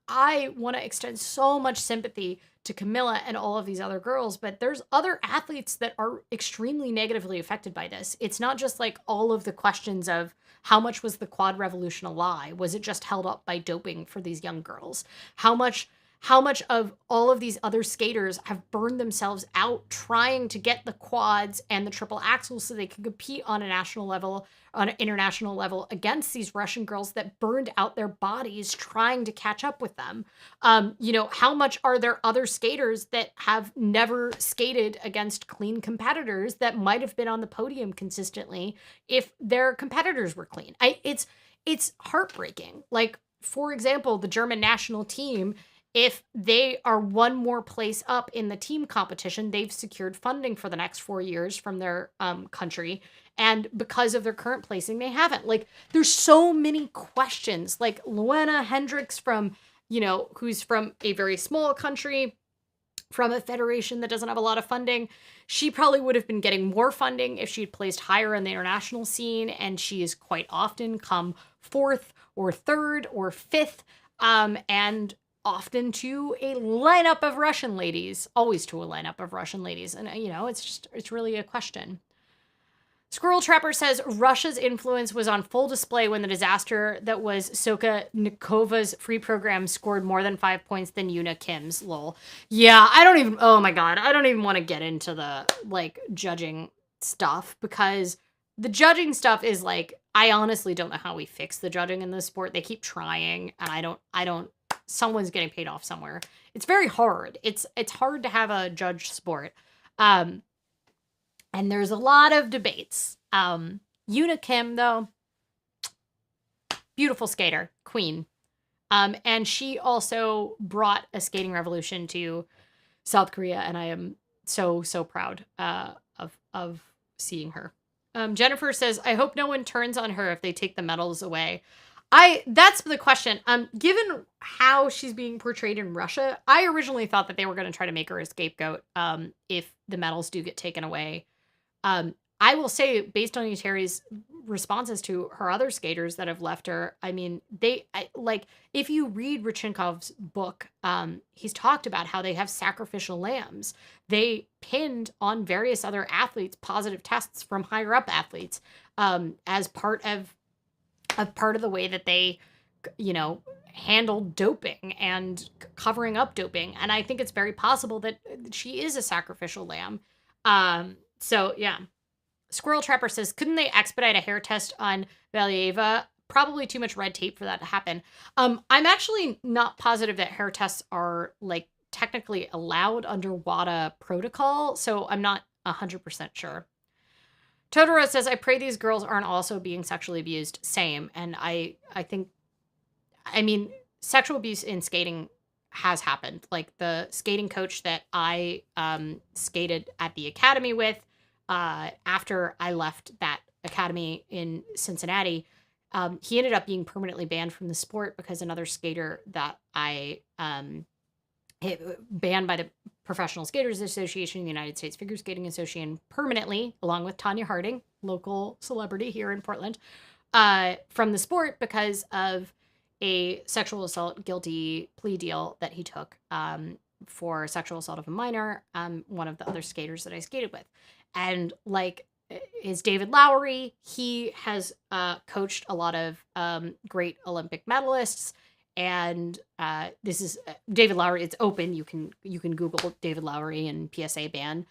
I want to extend so much sympathy to Kamila and all of these other girls, but there's other athletes that are extremely negatively affected by this. It's not just like all of the questions of how much was the quad revolution a lie? Was it just held up by doping for these young girls? How much of all of these other skaters have burned themselves out trying to get the quads and the triple axels so they can compete on a national level, on an international level against these Russian girls that burned out their bodies trying to catch up with them? How much are there other skaters that have never skated against clean competitors that might have been on the podium consistently if their competitors were clean? It's heartbreaking. Like, for example, the German national team, if they are one more place up in the team competition, they've secured funding for the next 4 years from their country. And because of their current placing, they haven't. Like, there's so many questions. Like Luana Hendricks who's from a very small country, from a federation that doesn't have a lot of funding. She probably would have been getting more funding if she'd placed higher in the international scene. And she is quite often come 4th or 3rd or 5th. And often to a lineup of Russian ladies, always to a lineup of Russian ladies. And, it's really a question. Squirrel Trapper says Russia's influence was on full display when the disaster that was Soka Nikova's free program scored more than 5 points than Yuna Kim's. Lol. Yeah, oh my God, I don't even want to get into the, judging stuff, because the judging stuff is, I honestly don't know how we fix the judging in this sport. They keep trying, and I don't, someone's getting paid off somewhere. It's very hard. It's hard to have a judged sport. And there's a lot of debates. Yuna Kim, though, beautiful skater, queen. And she also brought a skating revolution to South Korea, and I am so proud of seeing her. Jennifer says, I hope no one turns on her if they take the medals away. That's the question. Given how she's being portrayed in Russia, I originally thought that they were going to try to make her a scapegoat if the medals do get taken away. I will say, based on Eteri's responses to her other skaters that have left her, I mean, if you read Rodchenkov's book, he's talked about how they have sacrificial lambs. They pinned on various other athletes positive tests from higher up athletes as part of the way that they, handled doping and covering up doping. And I think it's very possible that she is a sacrificial lamb. So yeah. Squirrel Trapper says, couldn't they expedite a hair test on Valieva? Probably too much red tape for that to happen. I'm actually not positive that hair tests are technically allowed under WADA protocol. So I'm not 100% sure. Totoro says, I pray these girls aren't also being sexually abused. Same. And I think, sexual abuse in skating has happened. Like the skating coach that I skated at the academy with, after I left that academy in Cincinnati, he ended up being permanently banned from the sport because another skater that I banned by the Professional Skaters Association, the United States Figure Skating Association, permanently, along with Tanya Harding, local celebrity here in Portland, from the sport because of a sexual assault guilty plea deal that he took for sexual assault of a minor, one of the other skaters that I skated with. And is David Lowery. He has coached a lot of great Olympic medalists. And this is David Lowery. It's open. You can Google David Lowery and PSA ban.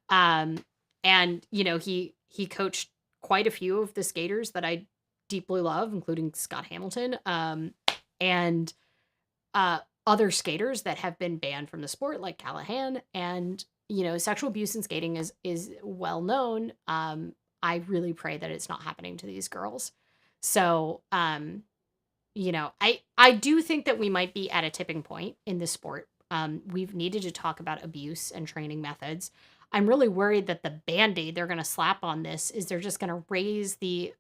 And he coached quite a few of the skaters that I deeply love, including Scott Hamilton, and other skaters that have been banned from the sport, like Callahan. And sexual abuse in skating is well known. I really pray that it's not happening to these girls. So, I do think that we might be at a tipping point in this sport. We've needed to talk about abuse and training methods. I'm really worried that the Band-Aid they're going to slap on this is they're just going to raise the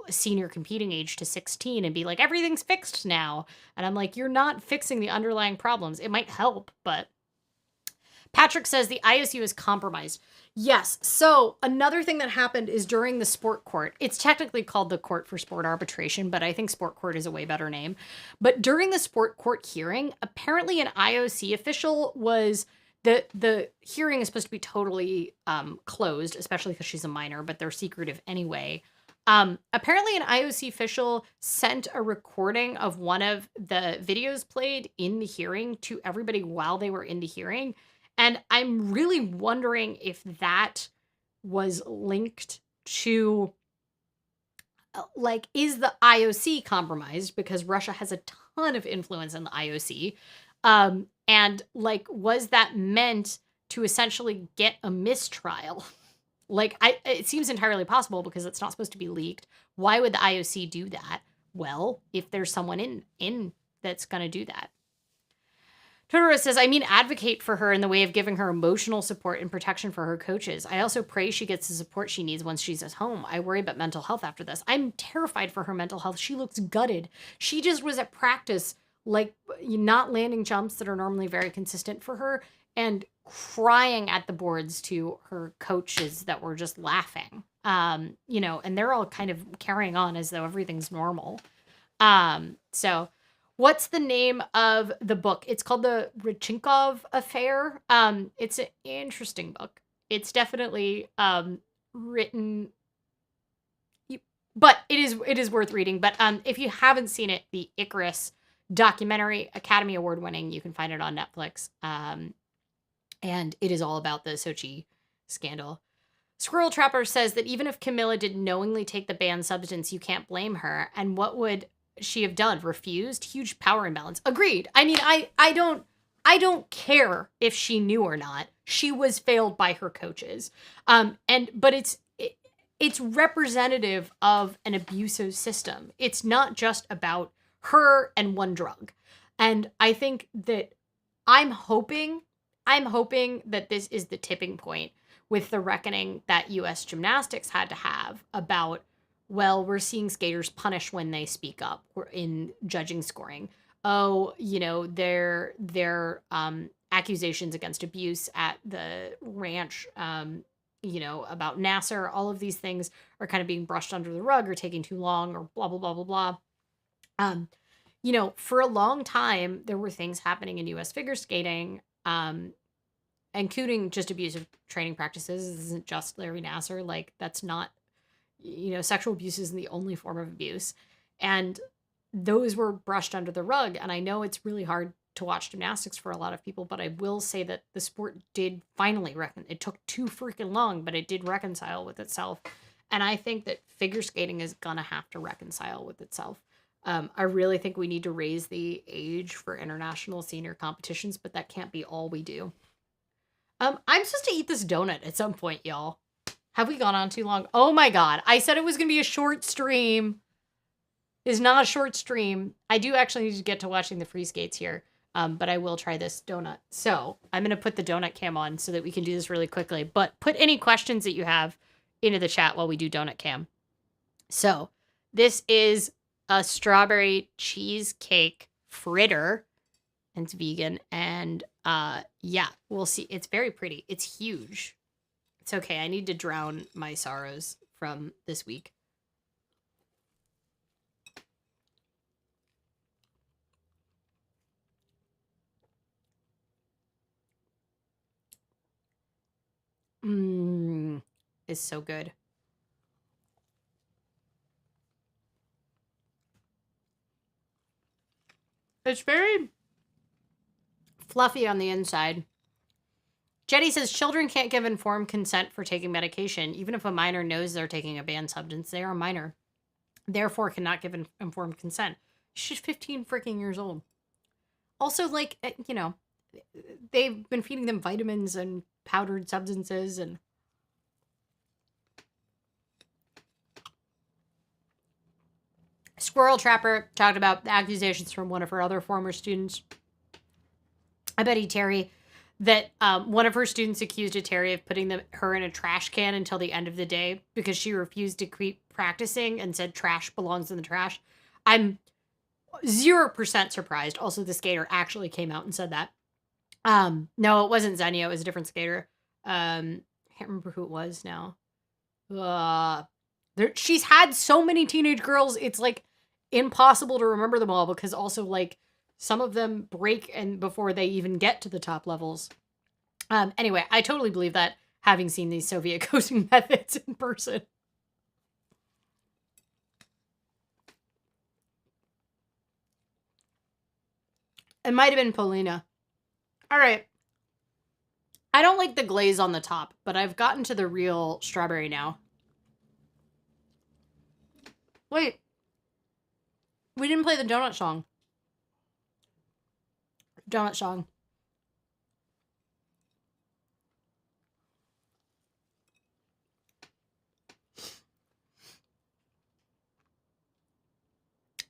senior competing age to 16 and be like, everything's fixed now. And I'm like, you're not fixing the underlying problems. It might help, but Patrick says the IOC was compromised. Yes. So another thing that happened is during the sport court. It's technically called the Court for Sport Arbitration, but I think sport court is a way better name. But during the sport court hearing, apparently an IOC official was the hearing is supposed to be totally closed, especially because she's a minor, but they're secretive anyway. Apparently an IOC official sent a recording of one of the videos played in the hearing to everybody while they were in the hearing. And I'm really wondering if that was linked to, like, is the IOC compromised? Because Russia has a ton of influence in the IOC. And, like, was that meant to essentially get a mistrial? Like, it seems entirely possible because it's not supposed to be leaked. Why would the IOC do that? Well, if there's someone in that's going to do that. Totoro says, I mean, advocate for her in the way of giving her emotional support and protection for her coaches. I also pray she gets the support she needs once she's at home. I worry about mental health after this. I'm terrified for her mental health. She looks gutted. She just was at practice, like, not landing jumps that are normally very consistent for her and crying at the boards to her coaches that were just laughing. And they're all kind of carrying on as though everything's normal. So what's the name of the book? It's called The Rodchenkov Affair. It's an interesting book. It's definitely written, but it is worth reading. But if you haven't seen it, the Icarus documentary, Academy Award winning, you can find it on Netflix. And it is all about the Sochi scandal. Squirrel Trapper says that even if Kamila did knowingly take the banned substance, you can't blame her. And what would she have done? Refused? Huge power imbalance. Agreed. I mean, I don't care if she knew or not. She was failed by her coaches. But it's representative of an abusive system. It's not just about her and one drug. And I think that I'm hoping that this is the tipping point with the reckoning that U.S. gymnastics had to have about, well, we're seeing skaters punished when they speak up in judging scoring. Oh, their accusations against abuse at the ranch, about Nasser, all of these things are kind of being brushed under the rug or taking too long or blah, blah, blah, blah, blah. For a long time, there were things happening in U.S. figure skating, including just abusive training practices. This isn't just Larry Nasser. Like, that's not, sexual abuse isn't the only form of abuse. And those were brushed under the rug. And I know it's really hard to watch gymnastics for a lot of people, but I will say that the sport did finally it took too freaking long, but it did reconcile with itself. And I think that figure skating is gonna have to reconcile with itself. I really think we need to raise the age for international senior competitions, but that can't be all we do. I'm supposed to eat this donut at some point, y'all. Have we gone on too long? Oh my God. I said it was going to be a short stream. It's not a short stream. I do actually need to get to watching the free skates here. But I will try this donut. So I'm going to put the donut cam on so that we can do this really quickly. But put any questions that you have into the chat while we do donut cam. So this is a strawberry cheesecake fritter. And it's vegan. And yeah, we'll see. It's very pretty. It's huge. It's okay. I need to drown my sorrows from this week. It's so good. It's very fluffy on the inside. Jetty says children can't give informed consent for taking medication. Even if a minor knows they're taking a banned substance, they are a minor. Therefore, cannot give informed consent. She's 15 freaking years old. Also, like, they've been feeding them vitamins and powdered substances and Squirrel Trapper talked about the accusations from one of her other former students. I bet Eteri that one of her students accused Eteri of putting her in a trash can until the end of the day because she refused to keep practicing and said trash belongs in the trash. I'm 0% surprised. Also, the skater actually came out and said that. No, it wasn't Zenyas. It was a different skater. Can't remember who it was now. She's had so many teenage girls, it's like impossible to remember them all because also like some of them break and before they even get to the top levels. Anyway, I totally believe that having seen these Soviet coaching methods in person. It might have been Polina. All right. I don't like the glaze on the top, but I've gotten to the real strawberry now. Wait. We didn't play the donut song. Donut song.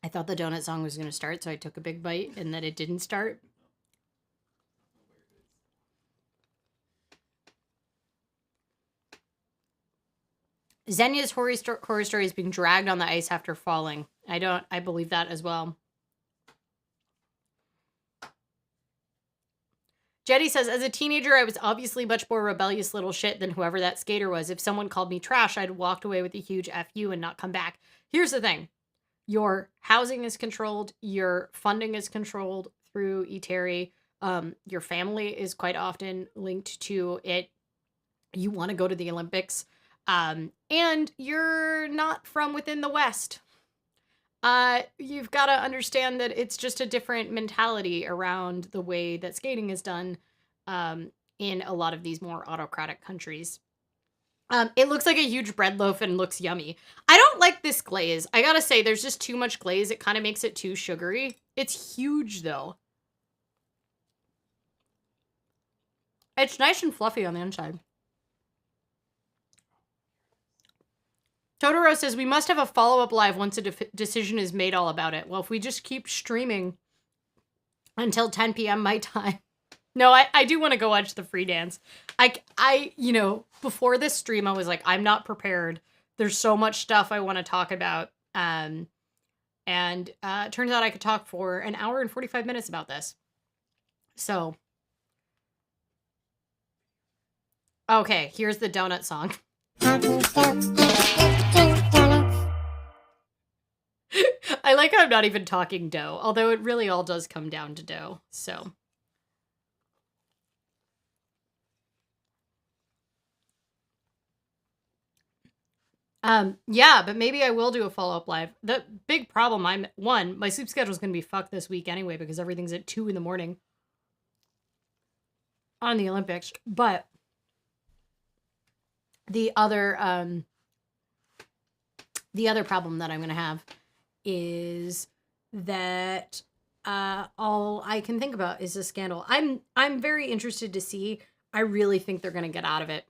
I thought the donut song was going to start, so I took a big bite, and then it didn't start. Zenyas' horror story is being dragged on the ice after falling. I believe that as well. Jetty says, as a teenager, I was obviously much more rebellious little shit than whoever that skater was. If someone called me trash, I'd walked away with a huge F you and not come back. Here's the thing. Your housing is controlled. Your funding is controlled through Eteri. Your family is quite often linked to it. You want to go to the Olympics. And you're not from within the West. You've got to understand that it's just a different mentality around the way that skating is done in a lot of these more autocratic countries. It looks like a huge bread loaf and looks yummy. I don't like this glaze. I gotta say, there's just too much glaze. It kind of makes it too sugary. It's huge, though. It's nice and fluffy on the inside. Totoro says, we must have a follow-up live once a decision is made all about it. Well, if we just keep streaming until 10 p.m. my time. No, I do want to go watch the free dance. You know, before this stream, I was like, I'm not prepared. There's so much stuff I want to talk about. And it turns out I could talk for an hour and 45 minutes about this. So. Okay, here's the donut song. I like how I'm not even talking dough, although it really all does come down to dough, so. Yeah, but maybe I will do a follow-up live. The big problem, my sleep schedule is going to be fucked this week anyway, because everything's at 2 in the morning on the Olympics, but the other problem that I'm going to have is that all I can think about is a scandal. I'm very interested to see. I really think they're going to get out of it.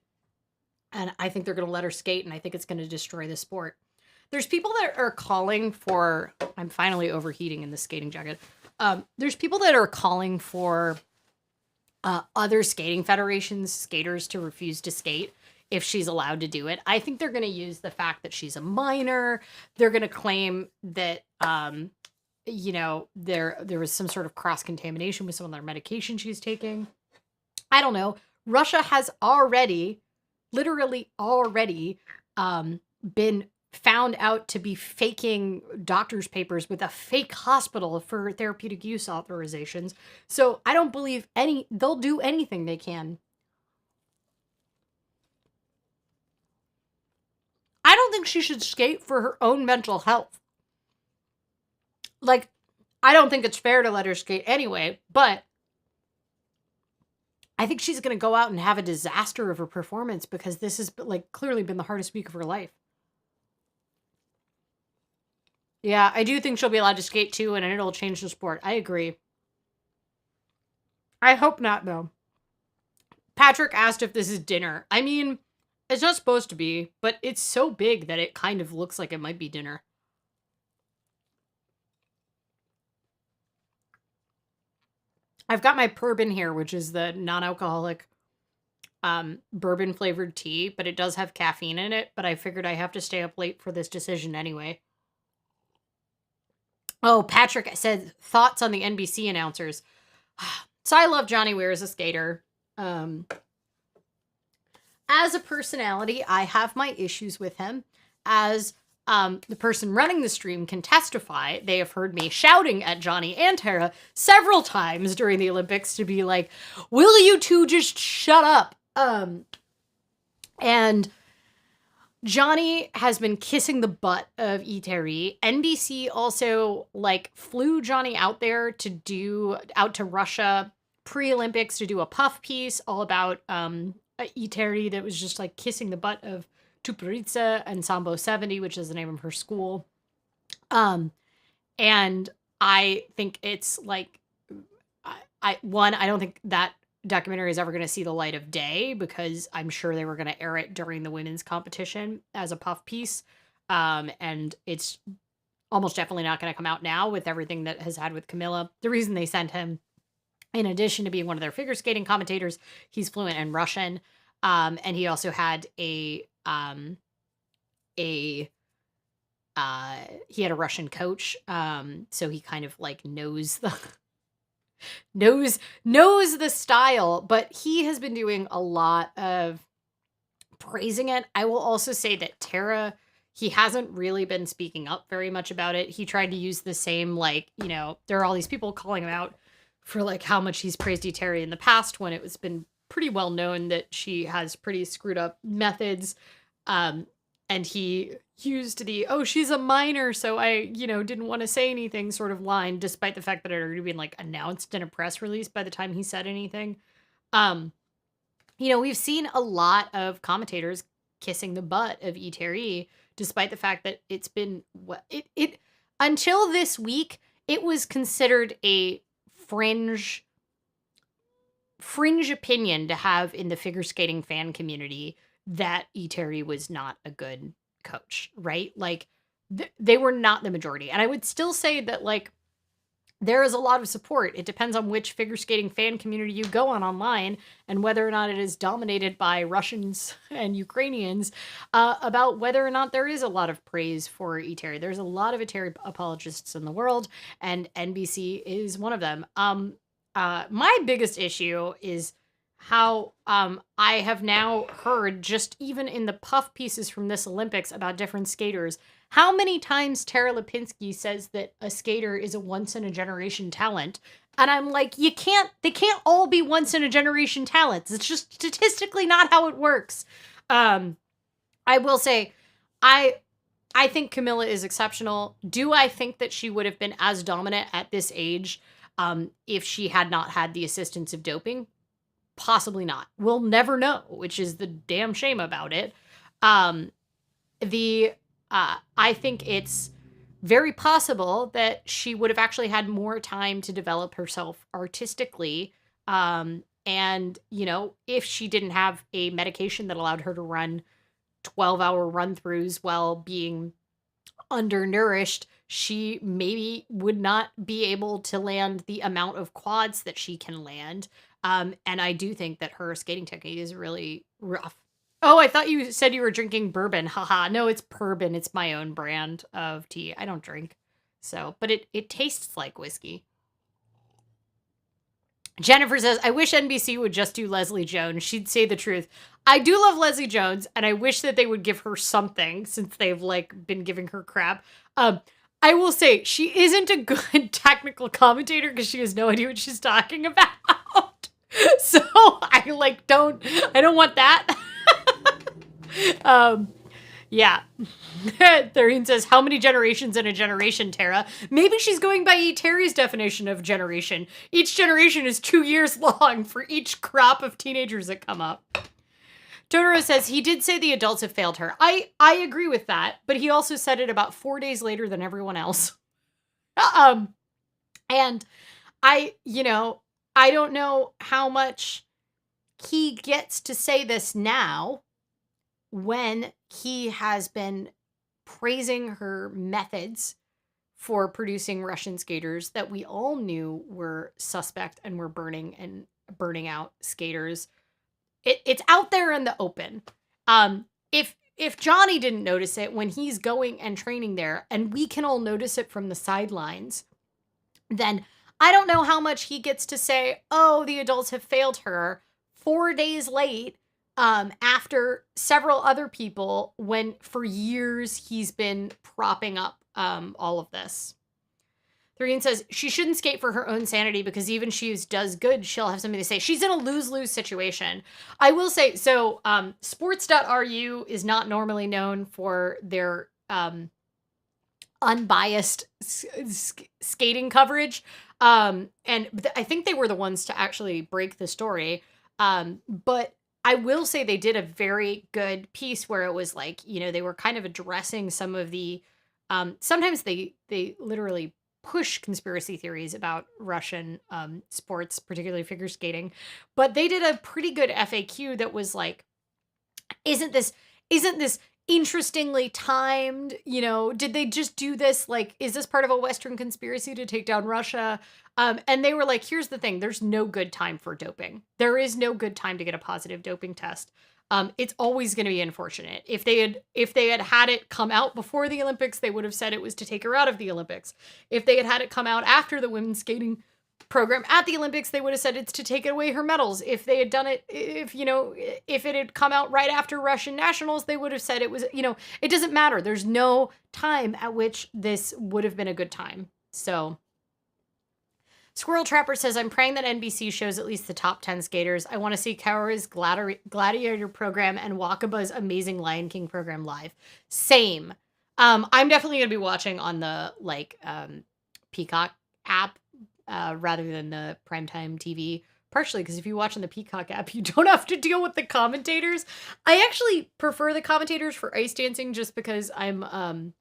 And I think they're going to let her skate, and I think it's going to destroy the sport. There's people that are calling for... I'm finally overheating in the skating jacket. There's people that are calling for other skating federations, skaters, to refuse to skate if she's allowed to do it. I think they're going to use the fact that she's a minor. They're going to claim that, you know, there was some sort of cross-contamination with some of their medication she's taking. I don't know. Russia has literally already been found out to be faking doctor's papers with a fake hospital for therapeutic use authorizations. So I don't believe they'll do anything they can. I don't think she should skate for her own mental health. Like, I don't think it's fair to let her skate anyway, but I think she's going to go out and have a disaster of a performance because this has like clearly been the hardest week of her life. Yeah, I do think she'll be allowed to skate too, and it'll change the sport. I agree. I hope not, though. Patrick asked if this is dinner. I mean, it's not supposed to be, but it's so big that it kind of looks like it might be dinner. I've got my bourbon here, which is the non-alcoholic bourbon flavored tea, but it does have caffeine in it, but I figured I have to stay up late for this decision anyway. Oh, Patrick said thoughts on the NBC announcers. So I love Johnny Weir as a skater. As a personality, I have my issues with him. As the person running the stream can testify, they have heard me shouting at Johnny and Tara several times during the Olympics to be like, will you two just shut up? And Johnny has been kissing the butt of Eteri. NBC also flew Johnny out to Russia pre-Olympics to do a puff piece all about Eteri that was just kissing the butt of Tutberidze and Sambo 70, which is the name of her school. And I think it's I don't think that documentary is ever going to see the light of day because I'm sure they were going to air it during the women's competition as a puff piece. And it's almost definitely not going to come out now with everything that has had with Kamila. The reason they sent him, in addition to being one of their figure skating commentators, he's fluent in Russian. And he also had he had a Russian coach. So he kind of knows the style, but he has been doing a lot of praising it. I will also say that Tara, he hasn't really been speaking up very much about it. He tried to use the same, there are all these people calling him out for how much he's praised Eteri in the past when it was been pretty well known that she has pretty screwed up methods. And he used she's a minor, so I, didn't want to say anything sort of line, despite the fact that it had already been announced in a press release by the time he said anything. We've seen a lot of commentators kissing the butt of Eteri, despite the fact that it's been, until this week, it was considered a fringe opinion to have in the figure skating fan community that Eteri was not a good coach, right? They were not the majority. And I would still say that there is a lot of support. It depends on which figure skating fan community you go on online and whether or not it is dominated by Russians and Ukrainians, about whether or not there is a lot of praise for Eteri. There's a lot of Eteri apologists in the world, and NBC is one of them. My biggest issue is how I have now heard, just even in the puff pieces from this Olympics about different skaters, how many times Tara Lipinski says that a skater is a once-in-a-generation talent. And I'm like, they can't all be once-in-a-generation talents. It's just statistically not how it works. I will say, I think Kamila is exceptional. Do I think that she would have been as dominant at this age if she had not had the assistance of doping? Possibly not. We'll never know, which is the damn shame about it. I think it's very possible that she would have actually had more time to develop herself artistically. And, if she didn't have a medication that allowed her to run 12-hour run-throughs while being undernourished, she maybe would not be able to land the amount of quads that she can land. And I do think that her skating technique is really rough. Oh, I thought you said you were drinking bourbon. Haha. No, it's bourbon. It's my own brand of tea. I don't drink. But it tastes like whiskey. Jennifer says, I wish NBC would just do Leslie Jones. She'd say the truth. I do love Leslie Jones, and I wish that they would give her something since they've been giving her crap. I will say she isn't a good technical commentator because she has no idea what she's talking about. So I don't want that. Yeah. Thurine says, how many generations in a generation, Tara? Maybe she's going by Eteri's definition of generation. Each generation is 2 years long for each crop of teenagers that come up. Totoro says, he did say the adults have failed her. I agree with that, but he also said it about 4 days later than everyone else. And I don't know how much he gets to say this now when he has been praising her methods for producing Russian skaters that we all knew were suspect and were burning out skaters. It's out there in the open. If Johnny didn't notice it when he's going and training there, and we can all notice it from the sidelines, then I don't know how much he gets to say, oh, the adults have failed her 4 days late after several other people when for years he's been propping up all of this. Thoreen says she shouldn't skate for her own sanity because even if she does good, she'll have something to say. She's in a lose-lose situation. I will say, so sports.ru is not normally known for their unbiased skating coverage. And I think they were the ones to actually break the story. But I will say they did a very good piece where it was like, you know, they were kind of addressing some of the, sometimes they literally push conspiracy theories about Russian sports, particularly figure skating. But they did a pretty good FAQ that was like, isn't this interestingly timed? You know, did they just do this? Like, is this part of a Western conspiracy to take down Russia? And they were like, here's the thing. There's no good time for doping. There is no good time to get a positive doping test. It's always going to be unfortunate. If they had it come out before the Olympics, they would have said it was to take her out of the Olympics. If they had it come out after the women's skating program at the Olympics, they would have said it's to take away her medals. If they had done it, if it had come out right after Russian nationals, they would have said it was, it doesn't matter. There's no time at which this would have been a good time. So Squirrel Trapper says, I'm praying that NBC shows at least the top 10 skaters. I want to see Kaora's Gladiator program and Wakaba's amazing Lion King program live. Same. I'm definitely going to be watching on the Peacock app rather than the primetime TV. Partially because if you watch on the Peacock app, you don't have to deal with the commentators. I actually prefer the commentators for ice dancing just because I'm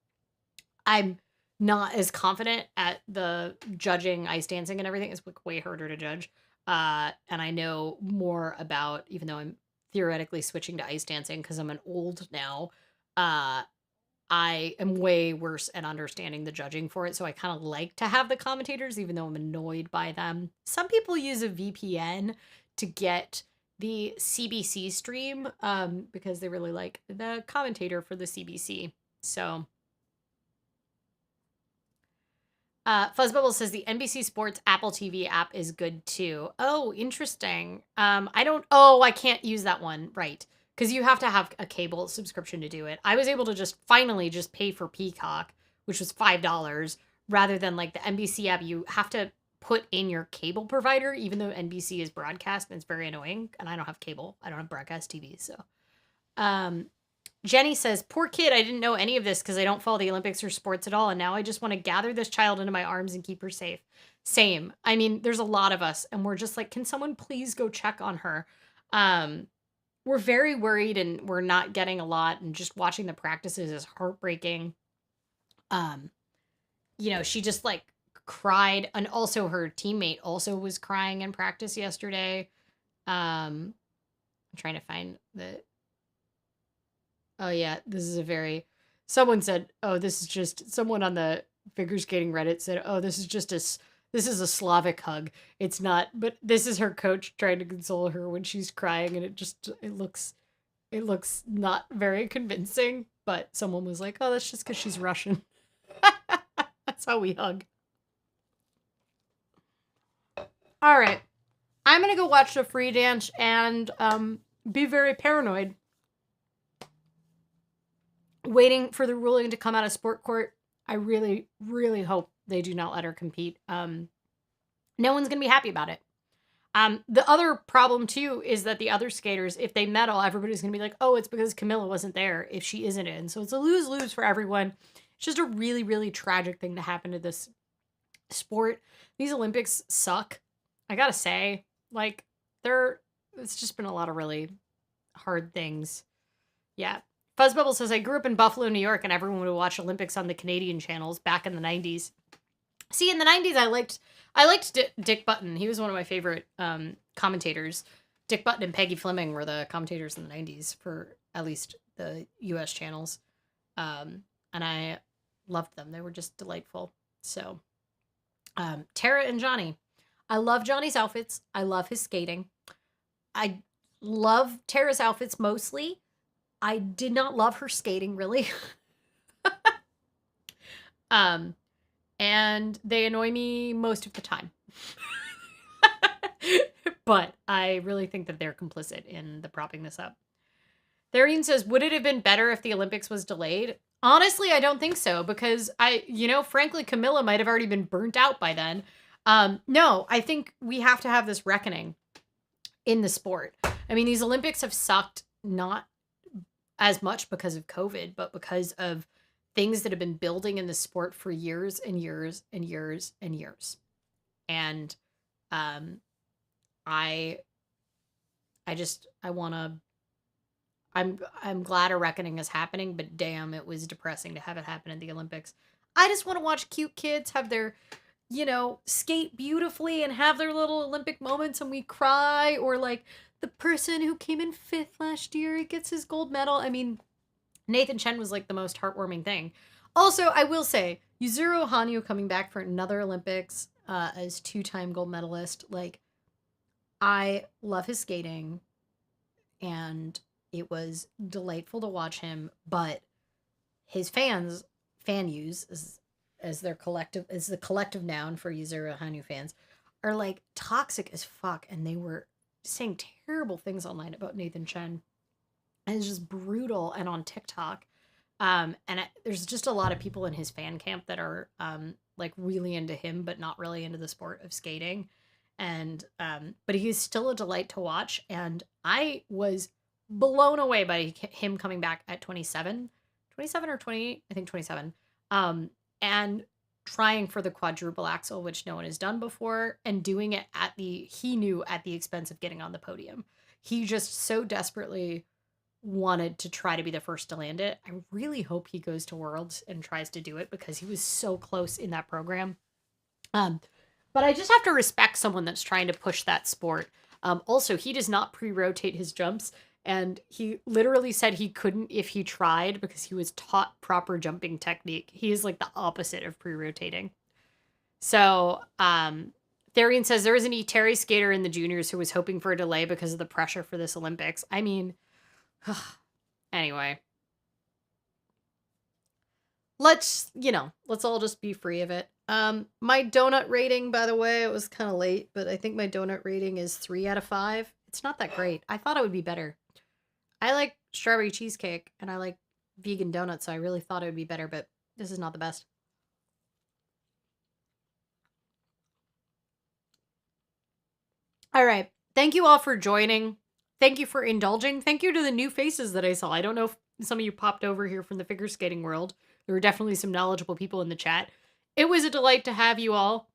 not as confident at the judging ice dancing and everything. It's like way harder to judge. And I know more about, even though I'm theoretically switching to ice dancing because I'm an old now, I am way worse at understanding the judging for it. So I kind of like to have the commentators, even though I'm annoyed by them. Some people use a VPN to get the CBC stream because they really like the commentator for the CBC. So Fuzzbubble says the NBC Sports Apple TV app is good too. Oh, interesting. I can't use that one. Right. Because you have to have a cable subscription to do it. I was able to finally pay for Peacock, which was $5, rather than like the NBC app. You have to put in your cable provider, even though NBC is broadcast, and it's very annoying. And I don't have cable. I don't have broadcast TV. So, Jenny says, poor kid, I didn't know any of this because I don't follow the Olympics or sports at all. And now I just want to gather this child into my arms and keep her safe. Same. I mean, there's a lot of us and we're just like, can someone please go check on her? We're very worried and we're not getting a lot. And just watching the practices is heartbreaking. She just like cried. And also her teammate also was crying in practice yesterday. I'm trying to find the... Oh, yeah, this is someone said, someone on the figure skating Reddit said, oh, this is a Slavic hug. It's not, but this is her coach trying to console her when she's crying. And it looks not very convincing, but someone was like, oh, that's just because she's Russian. That's how we hug. All right. I'm going to go watch the free dance and be very paranoid. Waiting for the ruling to come out of sport court. I really, really hope they do not let her compete. No one's going to be happy about it. The other problem, too, is that the other skaters, if they medal, everybody's going to be like, oh, it's because Kamila wasn't there if she isn't in. So it's a lose-lose for everyone. It's just a really, really tragic thing to happen to this sport. These Olympics suck. I got to say, like, it's just been a lot of really hard things. Yeah. Fuzzbubble says, I grew up in Buffalo, New York, and everyone would watch Olympics on the Canadian channels back in the 90s. See, in the 90s, I liked Dick Button. He was one of my favorite commentators. Dick Button and Peggy Fleming were the commentators in the 90s for at least the U.S. channels. And I loved them. They were just delightful. So, Tara and Johnny. I love Johnny's outfits. I love his skating. I love Tara's outfits mostly. I did not love her skating, really. and they annoy me most of the time. But I really think that they're complicit in the propping this up. Therian says, would it have been better if the Olympics was delayed? Honestly, I don't think so, because frankly, Kamila might have already been burnt out by then. No, I think we have to have this reckoning in the sport. I mean, these Olympics have sucked not as much because of COVID, but because of things that have been building in the sport for years and years and years and years. And I'm glad a reckoning is happening, but damn, it was depressing to have it happen at the Olympics. I just want to watch cute kids have their, skate beautifully and have their little Olympic moments and we cry, or like the person who came in 5th last year, he gets his gold medal. I mean, Nathan Chen was like the most heartwarming thing. Also, I will say, Yuzuru Hanyu coming back for another Olympics as 2-time gold medalist. Like, I love his skating, and it was delightful to watch him, but his fan use as the collective noun for Yuzuru Hanyu fans are like toxic as fuck, and they were saying terrible things online about Nathan Chen. And it's just brutal, and on TikTok. There's just a lot of people in his fan camp that are like really into him, but not really into the sport of skating. And but he's still a delight to watch, and I was blown away by him coming back at 27 or 28, I think 27, and trying for the quadruple axel, which no one has done before, and doing it at the expense of getting on the podium. He just so desperately wanted to try to be the first to land it. I really hope he goes to Worlds and tries to do it, because he was so close in that program. But I just have to respect someone that's trying to push that sport. Also, he does not pre-rotate his jumps, and he literally said he couldn't if he tried, because he was taught proper jumping technique. He is like the opposite of pre-rotating. So, Therian says there was an Eteri skater in the juniors who was hoping for a delay because of the pressure for this Olympics. I mean, anyway. Let's all just be free of it. My donut rating, by the way, it was kind of late, but I think my donut rating is 3 out of 5. It's not that great. I thought it would be better. I like strawberry cheesecake, and I like vegan donuts, so I really thought it would be better, but this is not the best. All right. Thank you all for joining. Thank you for indulging. Thank you to the new faces that I saw. I don't know if some of you popped over here from the figure skating world. There were definitely some knowledgeable people in the chat. It was a delight to have you all.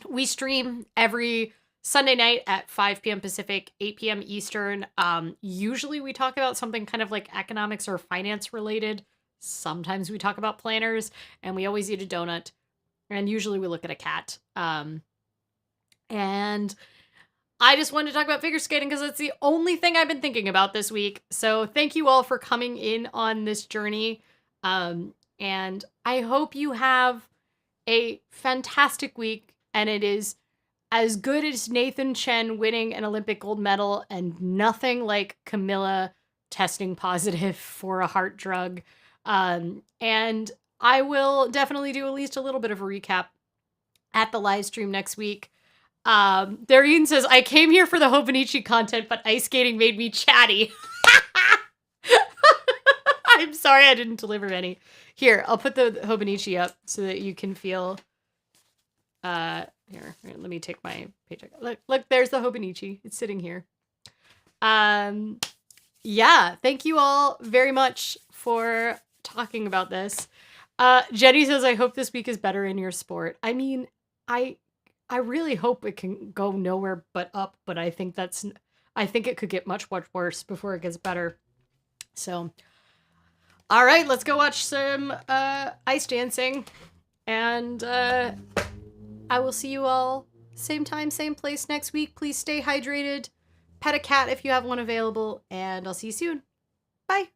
We stream every Sunday night at 5 p.m. Pacific, 8 p.m. Eastern. Usually we talk about something kind of like economics or finance related. Sometimes we talk about planners, and we always eat a donut. And usually we look at a cat. And I just wanted to talk about figure skating because it's the only thing I've been thinking about this week. So thank you all for coming in on this journey. And I hope you have a fantastic week, and it is as good as Nathan Chen winning an Olympic gold medal, and nothing like Kamila testing positive for a heart drug. And I will definitely do at least a little bit of a recap at the live stream next week. Darine says, I came here for the Hobonichi content, but ice skating made me chatty. I'm sorry I didn't deliver any. Here, I'll put the Hobonichi up so that you can feel... Here, let me take my paycheck. Look, there's the Hobonichi. It's sitting here. Yeah, thank you all very much for talking about this. Jenny says, I hope this week is better in your sport. I mean, I really hope it can go nowhere but up, but I think it could get much, much worse before it gets better. So, all right, let's go watch some ice dancing, and I will see you all same time, same place next week. Please stay hydrated, pet a cat if you have one available, and I'll see you soon. Bye.